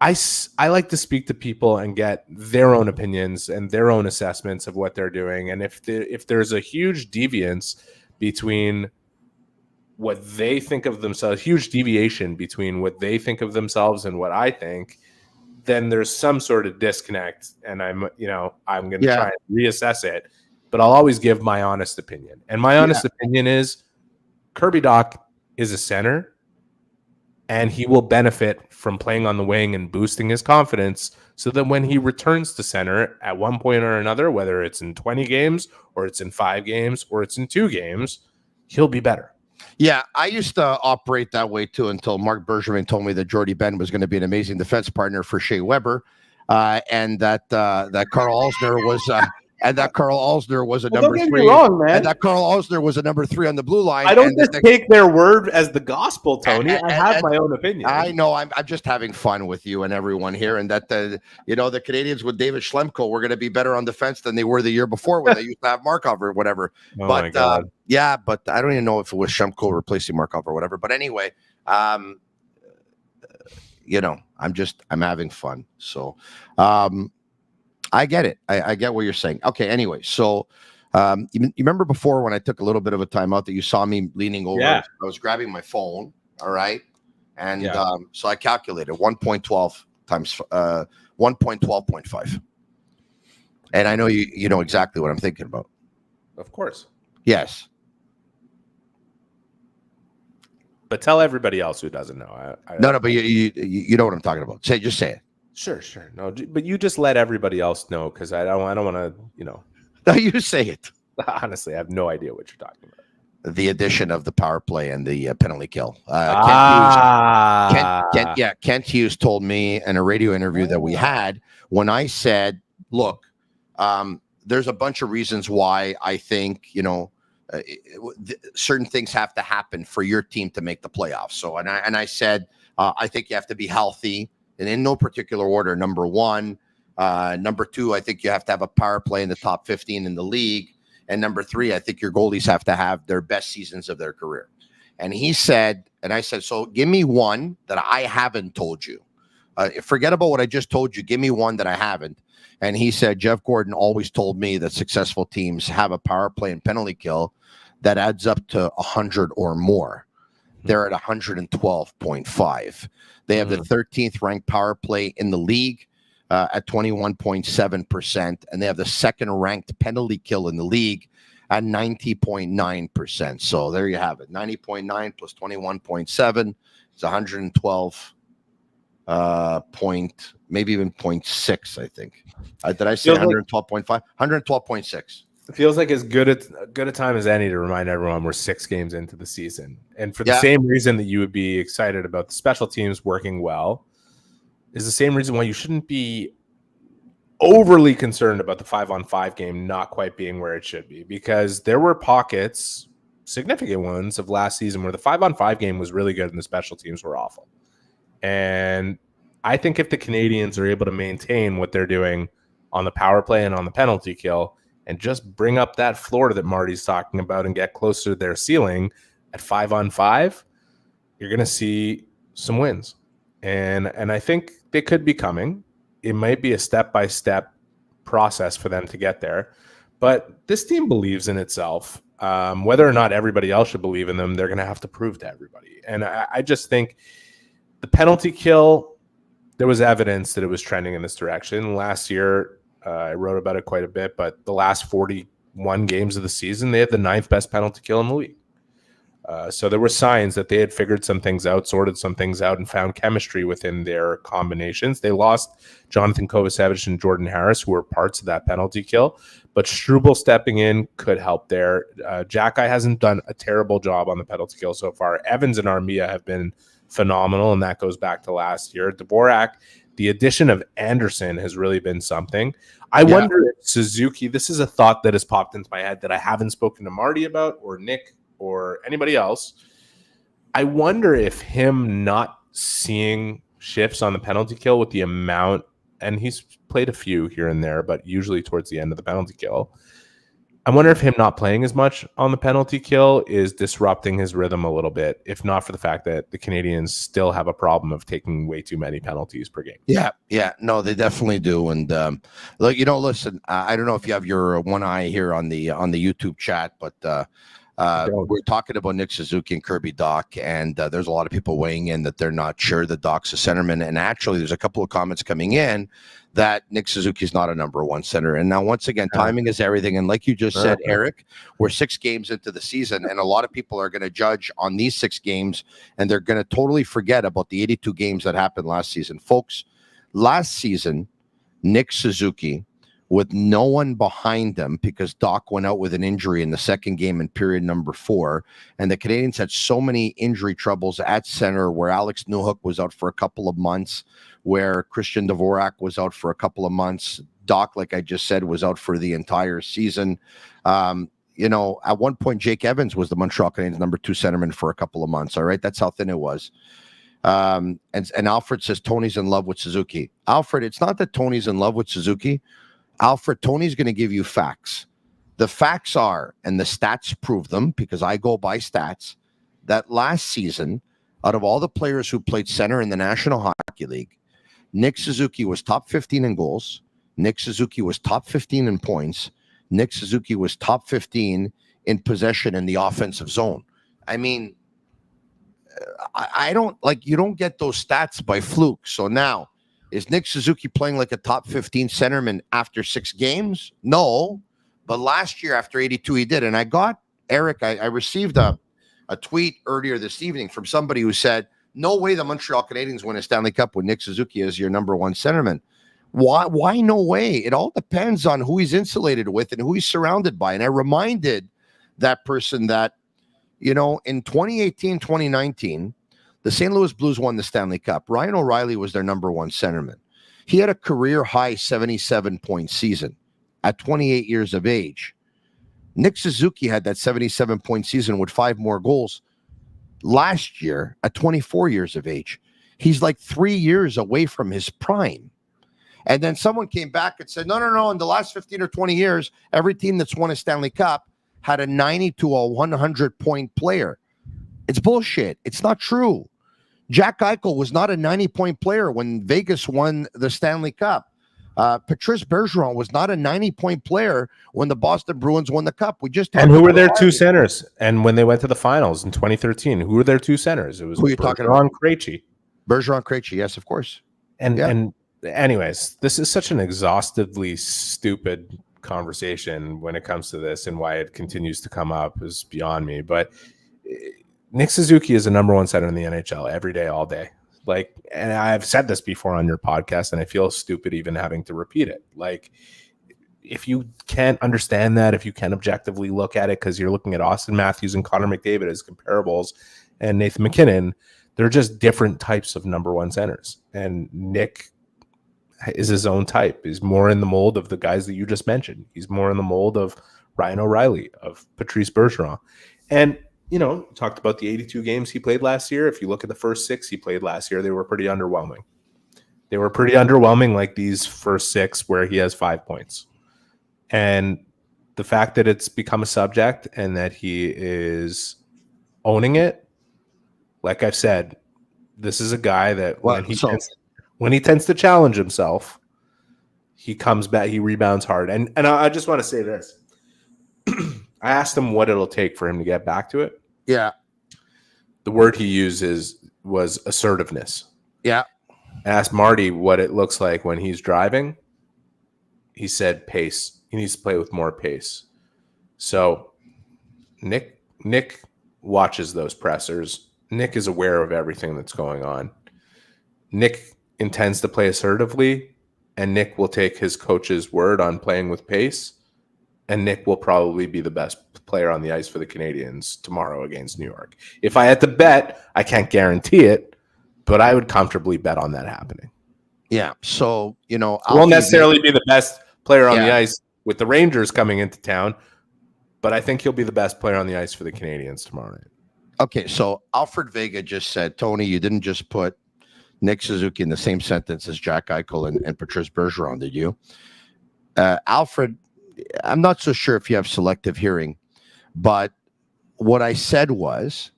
I like to speak to people and get their own opinions and their own assessments of what they're doing. And if there's a huge deviance between what they think of themselves, huge deviation between what they think of themselves and what I think, then there's some sort of disconnect. And I'm going to try and reassess it, but I'll always give my honest opinion. And my honest opinion is Kirby Dach is a center, and he will benefit from playing on the wing and boosting his confidence so that when he returns to center at one point or another, whether it's in 20 games or it's in 5 games or it's in 2 games, he'll be better.
Yeah, I used to operate that way too until Mark Bergevin told me that Jordy Ben was going to be an amazing defense partner for Shea Weber, and that Carl Alsner was a number 3.
Don't get me wrong, man.
And that Carl Alsner was a number 3 on the blue line.
I don't just take their word as the gospel, Tony. I have my own opinion.
I know. I'm just having fun with you and everyone here, and that the Canadiens with David Schlemko were going to be better on defense than they were the year before when they used to have Markov or whatever.
Oh my God.
But I don't even know if it was Schlemko replacing Markov or whatever. But anyway, I'm having fun. So, I get it. I get what you're saying. Okay. Anyway, so you remember before when I took a little bit of a time out that you saw me leaning over?
Yeah.
I was grabbing my phone. All right. And so I calculated 1.12 times 1.12.5. And I know you know exactly what I'm thinking about.
Of course.
Yes.
But tell everybody else who doesn't know.
No, but you know what I'm talking about. Just say it.
Sure. No, but you just let everybody else know because I don't want to,
No, you say it.
Honestly, I have no idea what you're talking about.
The addition of the power play and the penalty kill. Kent Hughes told me in a radio interview that we had when I said, look, there's a bunch of reasons why I think, certain things have to happen for your team to make the playoffs. So, and I said, I think you have to be healthy. And in no particular order, number 1, number 2, I think you have to have a power play in the top 15 in the league. And number 3, I think your goalies have to have their best seasons of their career. And he said, and I said, so give me one that I haven't told you. Forget about what I just told you. Give me one that I haven't. And he said, Jeff Gordon always told me that successful teams have a power play and penalty kill that adds up to 100 or more. They're at 112.5. They have the 13th ranked power play in the league at 21.7%. And they have the second ranked penalty kill in the league at 90.9%. So there you have it. 90.9 plus 21.7 is 112 point, maybe even 0.6, I think. Did I say 112.5? 112.6.
It feels like as good a time as any to remind everyone we're 6 games into the season. And for the same reason that you would be excited about the special teams working well is the same reason why you shouldn't be overly concerned about the 5-on-5 game not quite being where it should be, because there were pockets, significant ones, of last season where the 5-on-5 game was really good and the special teams were awful. And I think if the Canadiens are able to maintain what they're doing on the power play and on the penalty kill and just bring up that floor that Marty's talking about and get closer to their ceiling at 5-on-5, you're going to see some wins. And I think they could be coming. It might be a step-by-step process for them to get there. But this team believes in itself. Whether or not everybody else should believe in them, they're going to have to prove to everybody. And I just think the penalty kill, there was evidence that it was trending in this direction. Last year, I wrote about it quite a bit, but the last 41 games of the season, they had the 9th best penalty kill in the league. So there were signs that they had figured some things out, sorted some things out, and found chemistry within their combinations. They lost Jonathan Kovacevic and Jordan Harris, who were parts of that penalty kill, but Struble stepping in could help there. Jacki hasn't done a terrible job on the penalty kill so far. Evans and Armia have been phenomenal, and that goes back to last year. Dvorak The addition of Anderson has really been something. I wonder if Suzuki, this is a thought that has popped into my head that I haven't spoken to Marty about or Nick or anybody else. I wonder if him not seeing shifts on the penalty kill with the amount, and he's played a few here and there, but usually towards the end of the penalty kill, I wonder if him not playing as much on the penalty kill is disrupting his rhythm a little bit, if not for the fact that the Canadiens still have a problem of taking way too many penalties per game.
Yeah, no, they definitely do. And look, listen, I don't know if you have your one eye here on the YouTube chat, but we're talking about Nick Suzuki and Kirby Dach, and there's a lot of people weighing in that they're not sure that Dach's a centerman. And actually, there's a couple of comments coming in that Nick Suzuki is not a number one center. And now, once again, timing is everything. And like you just said, Eric, we're 6 games into the season, and a lot of people are going to judge on these 6 games, and they're going to totally forget about the 82 games that happened last season. Folks, last season, Nick Suzuki, with no one behind them, because Dach went out with an injury in the second game in period number 4. And the Canadiens had so many injury troubles at center, where Alex Newhook was out for a couple of months, where Christian Dvorak was out for a couple of months. Dach, like I just said, was out for the entire season. At one point, Jake Evans was the Montreal Canadiens' number 2 centerman for a couple of months. All right. That's how thin it was. And Alfred says Tony's in love with Suzuki. Alfred, it's not that Tony's in love with Suzuki. Alfred, Tony's going to give you facts. The facts are, and the stats prove them, because I go by stats, that last season, out of all the players who played center in the National Hockey League, Nick Suzuki was top 15 in goals. Nick Suzuki was top 15 in points. Nick Suzuki was top 15 in possession in the offensive zone. I mean, I don't you don't get those stats by fluke. So now, is Nick Suzuki playing like a top 15 centerman after 6 games? No. But last year after 82, he did. And I got, Eric, I received a tweet earlier this evening from somebody who said, no way the Montreal Canadiens win a Stanley Cup with Nick Suzuki as your number 1 centerman. Why no way? It all depends on who he's insulated with and who he's surrounded by. And I reminded that person that, in 2018, 2019, the St. Louis Blues won the Stanley Cup. Ryan O'Reilly was their number 1 centerman. He had a career-high 77-point season at 28 years of age. Nick Suzuki had that 77-point season with 5 more goals last year at 24 years of age. He's like 3 years away from his prime. And then someone came back and said, no, in the last 15 or 20 years, every team that's won a Stanley Cup had a 90 to a 100-point player. It's bullshit. It's not true. Jack Eichel was not a 90-point player when Vegas won the Stanley Cup. Patrice Bergeron was not a 90-point player when the Boston Bruins won the Cup.
And who were their 2 centers? And when they went to the finals in 2013, who were their 2 centers? It was
who are you talking about?
Krejci.
Bergeron, Krejci, yes, of course.
And anyways, this is such an exhaustively stupid conversation when it comes to this, and why it continues to come up is beyond me. But Nick Suzuki is a number 1 center in the NHL every day, all day. And I've said this before on your podcast, and I feel stupid even having to repeat it. If you can't understand that, if you can't objectively look at it, because you're looking at Austin Matthews and Connor McDavid as comparables, and Nathan McKinnon, they're just different types of number 1 centers. And Nick is his own type. He's more in the mold of the guys that you just mentioned. He's more in the mold of Ryan O'Reilly, of Patrice Bergeron. And talked about the 82 games he played last year. If you look at the first 6 he played last year, they were pretty underwhelming. They were pretty underwhelming, like these first 6 where he has 5 points. And the fact that it's become a subject and that he is owning it, like I've said, this is a guy that when he tends to challenge himself, he comes back, he rebounds hard. And I just want to say this. I asked him what it'll take for him to get back to it.
Yeah.
The word he uses was assertiveness.
Yeah.
I asked Marty what it looks like when he's driving. He said pace. He needs to play with more pace. So Nick watches those pressers. Nick is aware of everything that's going on. Nick intends to play assertively, and Nick will take his coach's word on playing with pace. And Nick will probably be the best player on the ice for the Canadiens tomorrow against New York. If I had to bet, I can't guarantee it, but I would comfortably bet on that happening.
Yeah. So,
He won't necessarily be the best player on the ice with the Rangers coming into town, but I think he'll be the best player on the ice for the Canadiens tomorrow night.
Okay. So Alfred Vega just said, Tony, you didn't just put Nick Suzuki in the same sentence as Jack Eichel and Patrice Bergeron, did you? Alfred, I'm not so sure if you have selective hearing, but what I said was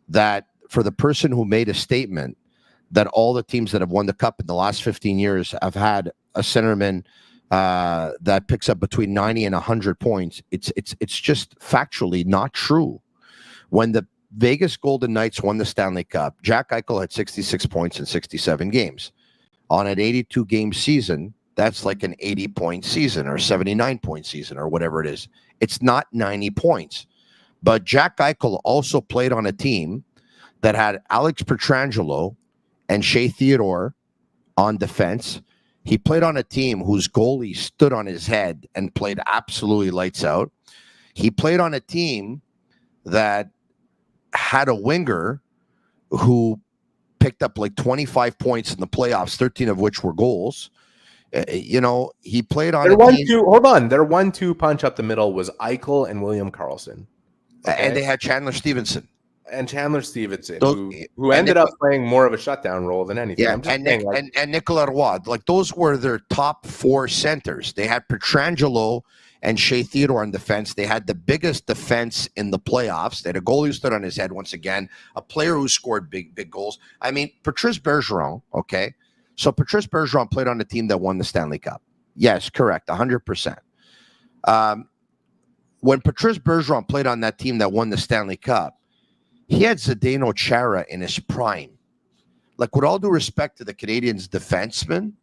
that for the person who made a statement that all the teams that have won the cup in the last 15 years have had a centerman that picks up between 90 and 100 points, it's just factually not true. When the Vegas Golden Knights won the Stanley Cup, Jack Eichel had 66 points in 67 games. On an 82-game season, that's like an 80-point season or 79-point season or whatever it is. It's not 90 points. But Jack Eichel also played on a team that had Alex Pietrangelo and Shea Theodore on defense. He played on a team whose goalie stood on his head and played absolutely lights out. He played on a team that had a winger who picked up like 25 points in the playoffs, 13 of which were goals. He played on
their
a team.
Hold on. Their 1-2 punch up the middle was Eichel and William Karlsson. Okay?
And they had Chandler Stevenson.
Who ended up playing more of a shutdown role than anything.
Yeah, and Nicolas Roy. Like, those were their top four centers. They had Pietrangelo and Shea Theodore on defense. They had the biggest defense in the playoffs. They had a goalie who stood on his head once again, a player who scored big goals. I mean, Patrice Bergeron, okay? So Patrice Bergeron played on the team that won the Stanley Cup. Yes, correct, 100%. When Patrice Bergeron played on that team that won the Stanley Cup, he had Zdeno Chara in his prime. Like, with all due respect to the Canadiens defensemen,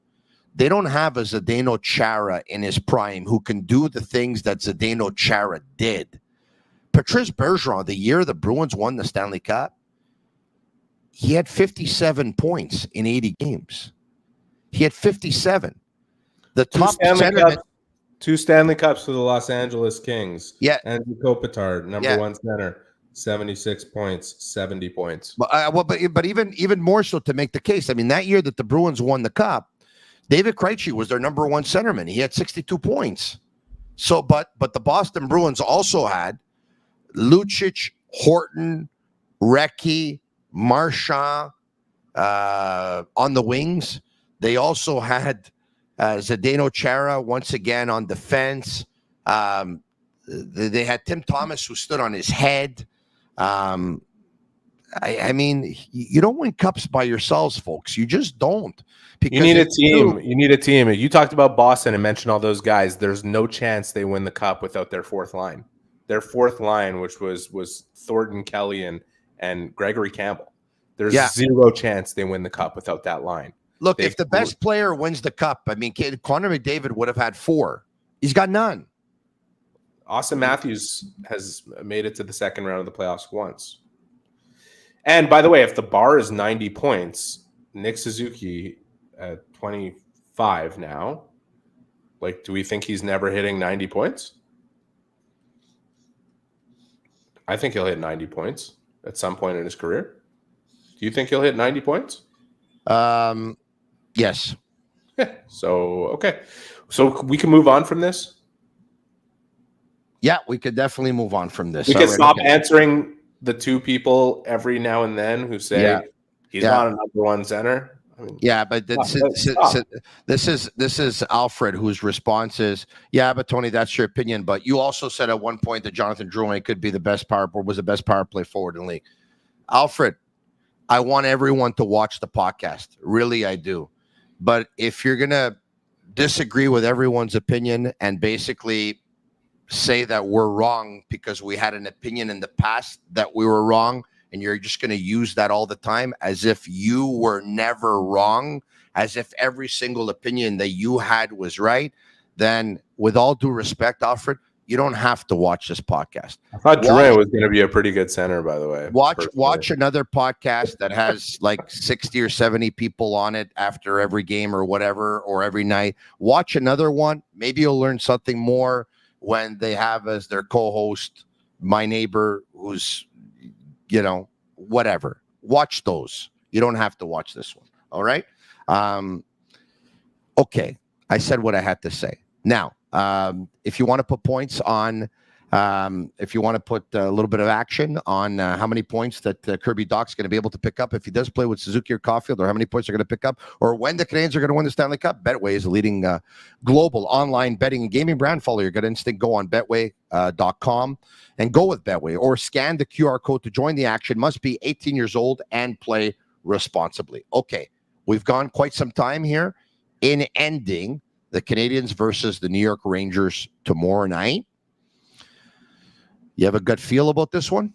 they don't have a Zdeno Chara in his prime who can do the things that Zdeno Chara did. Patrice Bergeron, the year the Bruins won the Stanley Cup, he had 57 points in 80 games. He had 57. The top centerman.
Two Stanley Cups for the Los Angeles Kings.
Yeah.
Andrew Kopitar, number one center, 76 points, 70 points.
But even more so to make the case. I mean, that year that the Bruins won the Cup, David Krejci was their number one centerman. He had 62 points. So, but the Boston Bruins also had Lucic, Horton, Recchi, Marchand on the wings. They also had Zdeno Chara once again on defense. They had Tim Thomas, who stood on his head. I mean, you don't win cups by yourselves, folks. You just don't.
You need a team. You need a team. You talked about Boston and mentioned all those guys. There's no chance they win the cup without their fourth line. Their fourth line, which was Thornton Kelly and Gregory Campbell. There's zero chance they win the cup without that line.
Look, if the best player wins the cup, I mean, Connor McDavid would have had 4. He's got none.
Austin Matthews has made it to the second round of the playoffs once. And by the way, if the bar is 90 points, Nick Suzuki at 25 now, like, do we think he's never hitting 90 points? I think he'll hit 90 points at some point in his career. Do you think he'll hit 90 points?
Yes.
So, okay. So we can move on from this?
Yeah, we could definitely move on from this.
We can stop answering the two people every now and then who say he's not a number one center. I mean,
but this is Alfred, whose response is, but Tony, that's your opinion. But you also said at one point that Jonathan Drouin could be the best was the best power play forward in the league. Alfred, I want everyone to watch the podcast. Really, I do. But if you're going to disagree with everyone's opinion and basically say that we're wrong because we had an opinion in the past that we were wrong, and you're just going to use that all the time as if you were never wrong, as if every single opinion that you had was right, then with all due respect, Alfred, you don't have to watch this podcast.
I thought Drouin was going to be a pretty good center, by the way.
Watch another podcast that has like 60 or 70 people on it after every game or whatever, or every night. Watch another one. Maybe you'll learn something more when they have as their co-host my neighbor who's, whatever. Watch those. You don't have to watch this one. All right. Okay, I said what I had to say. Now, if you want to put points on, if you want to put a little bit of action on how many points that Kirby Dach's going to be able to pick up if he does play with Suzuki or Caulfield, or how many points they're going to pick up, or when the Canadiens are going to win the Stanley Cup, Betway is the leading global online betting and gaming brand. Follow your gut instinct. Go on Betway.com and go with Betway, or scan the QR code to join the action. Must be 18 years old and play responsibly. Okay, we've gone quite some time here in ending the Canadiens versus the New York Rangers tomorrow night. You have a gut feel about this one?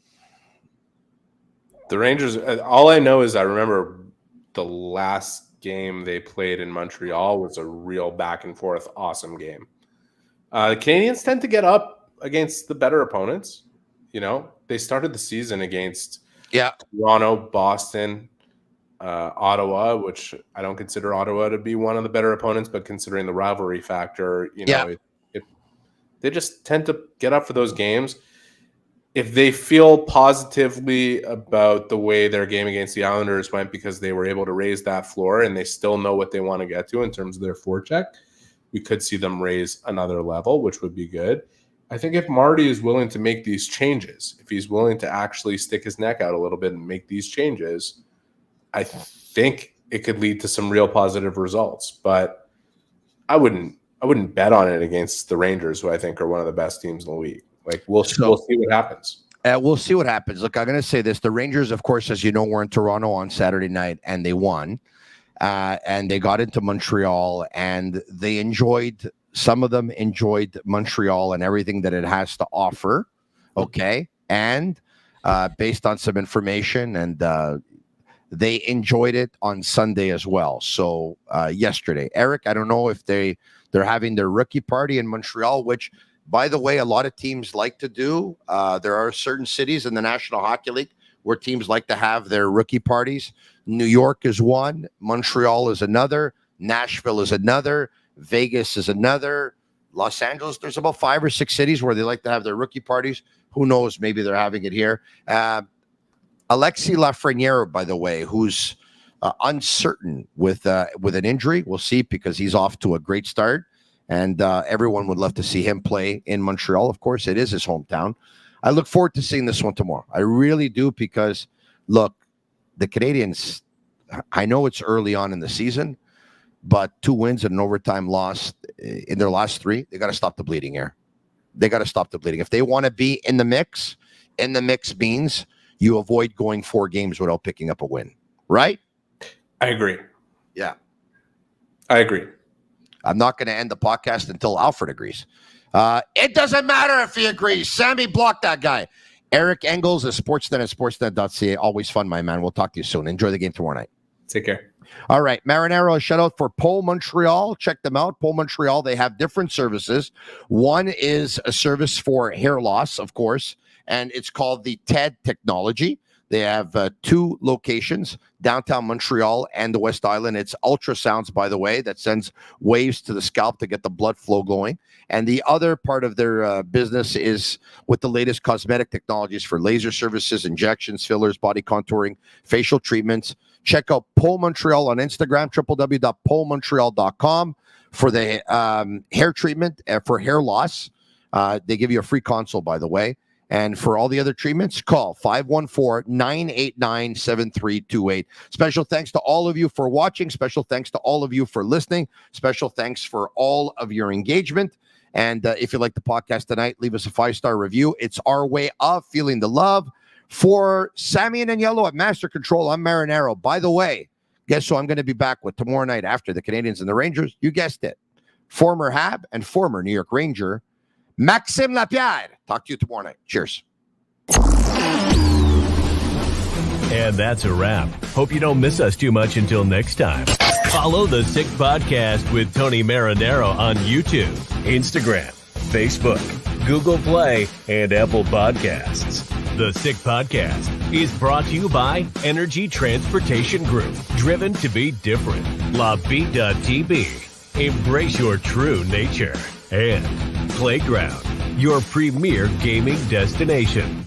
The Rangers, all I know is I remember the last game they played in Montreal was a real back and forth, awesome game. The Canadiens tend to get up against the better opponents. You know, they started the season against Toronto, Boston, Ottawa, which I don't consider Ottawa to be one of the better opponents, but considering the rivalry factor, you know, they just tend to get up for those games. If they feel positively about the way their game against the Islanders went because they were able to raise that floor and they still know what they want to get to in terms of their forecheck, we could see them raise another level, which would be good. I think if Marty is willing to make these changes, if he's willing to actually stick his neck out a little bit and make these changes, I think it could lead to some real positive results. But I wouldn't bet on it against the Rangers, who I think are one of the best teams in the league. Like, we'll see what happens.
We'll see what happens. Look, I'm going to say this. The Rangers, of course, as you know, were in Toronto on Saturday night, and they won. And they got into Montreal, and they enjoyed, some of them enjoyed Montreal and everything that it has to offer. Okay. And based on some information, and they enjoyed it on Sunday as well. So yesterday, Eric, I don't know if they're having their rookie party in Montreal, which, by the way, a lot of teams like to do. There are certain cities in the National Hockey League where teams like to have their rookie parties. New York is one. Montreal is another. Nashville is another. Vegas is another. Los Angeles, there's about 5 or 6 cities where they like to have their rookie parties. Who knows? Maybe they're having it here. Alexis Lafreniere, by the way, who's uncertain with an injury. We'll see, because he's off to a great start. And everyone would love to see him play in Montreal. Of course, it is his hometown. I look forward to seeing this one tomorrow. I really do, because, look, the Canadiens, I know it's early on in the season, but 2 wins and an overtime loss in their last 3, they got to stop the bleeding here. They got to stop the bleeding. If they want to be in the mix means you avoid going 4 games without picking up a win, right?
I agree.
Yeah.
I agree.
I'm not going to end the podcast until Alfred agrees. It doesn't matter if he agrees. Sammy, block that guy. Eric Engels is Sportsnet at sportsnet.ca. Always fun, my man. We'll talk to you soon. Enjoy the game tomorrow night.
Take care.
All right. Marinaro, a shout out for Pole Montreal. Check them out. Pole Montreal, they have different services. One is a service for hair loss, of course, and it's called the TED technology. They have 2 locations, downtown Montreal and the West Island. It's ultrasounds, by the way, that sends waves to the scalp to get the blood flow going. And the other part of their business is with the latest cosmetic technologies for laser services, injections, fillers, body contouring, facial treatments. Check out Pole Montreal on Instagram, www.polemontreal.com for the hair treatment for hair loss. They give you a free consult, by the way. And for all the other treatments, call 514-989-7328. Special thanks to all of you for watching. Special thanks to all of you for listening. Special thanks for all of your engagement. And if you like the podcast tonight, leave us a 5-star review. It's our way of feeling the love. For Sammy and Yellow at Master Control, I'm Marinaro. By the way, guess who I'm going to be back with tomorrow night after the Canadiens and the Rangers? You guessed it. Former Hab and former New York Ranger, Maxime Lapierre. Talk to you tomorrow night. Cheers.
And that's a wrap. Hope you don't miss us too much until next time. Follow the Sick Podcast with Tony Marinaro on YouTube, Instagram, Facebook, Google Play, and Apple Podcasts. The Sick Podcast is brought to you by Energy Transportation Group, driven to be different. Bittt, embrace your true nature. And Playground, your premier gaming destination.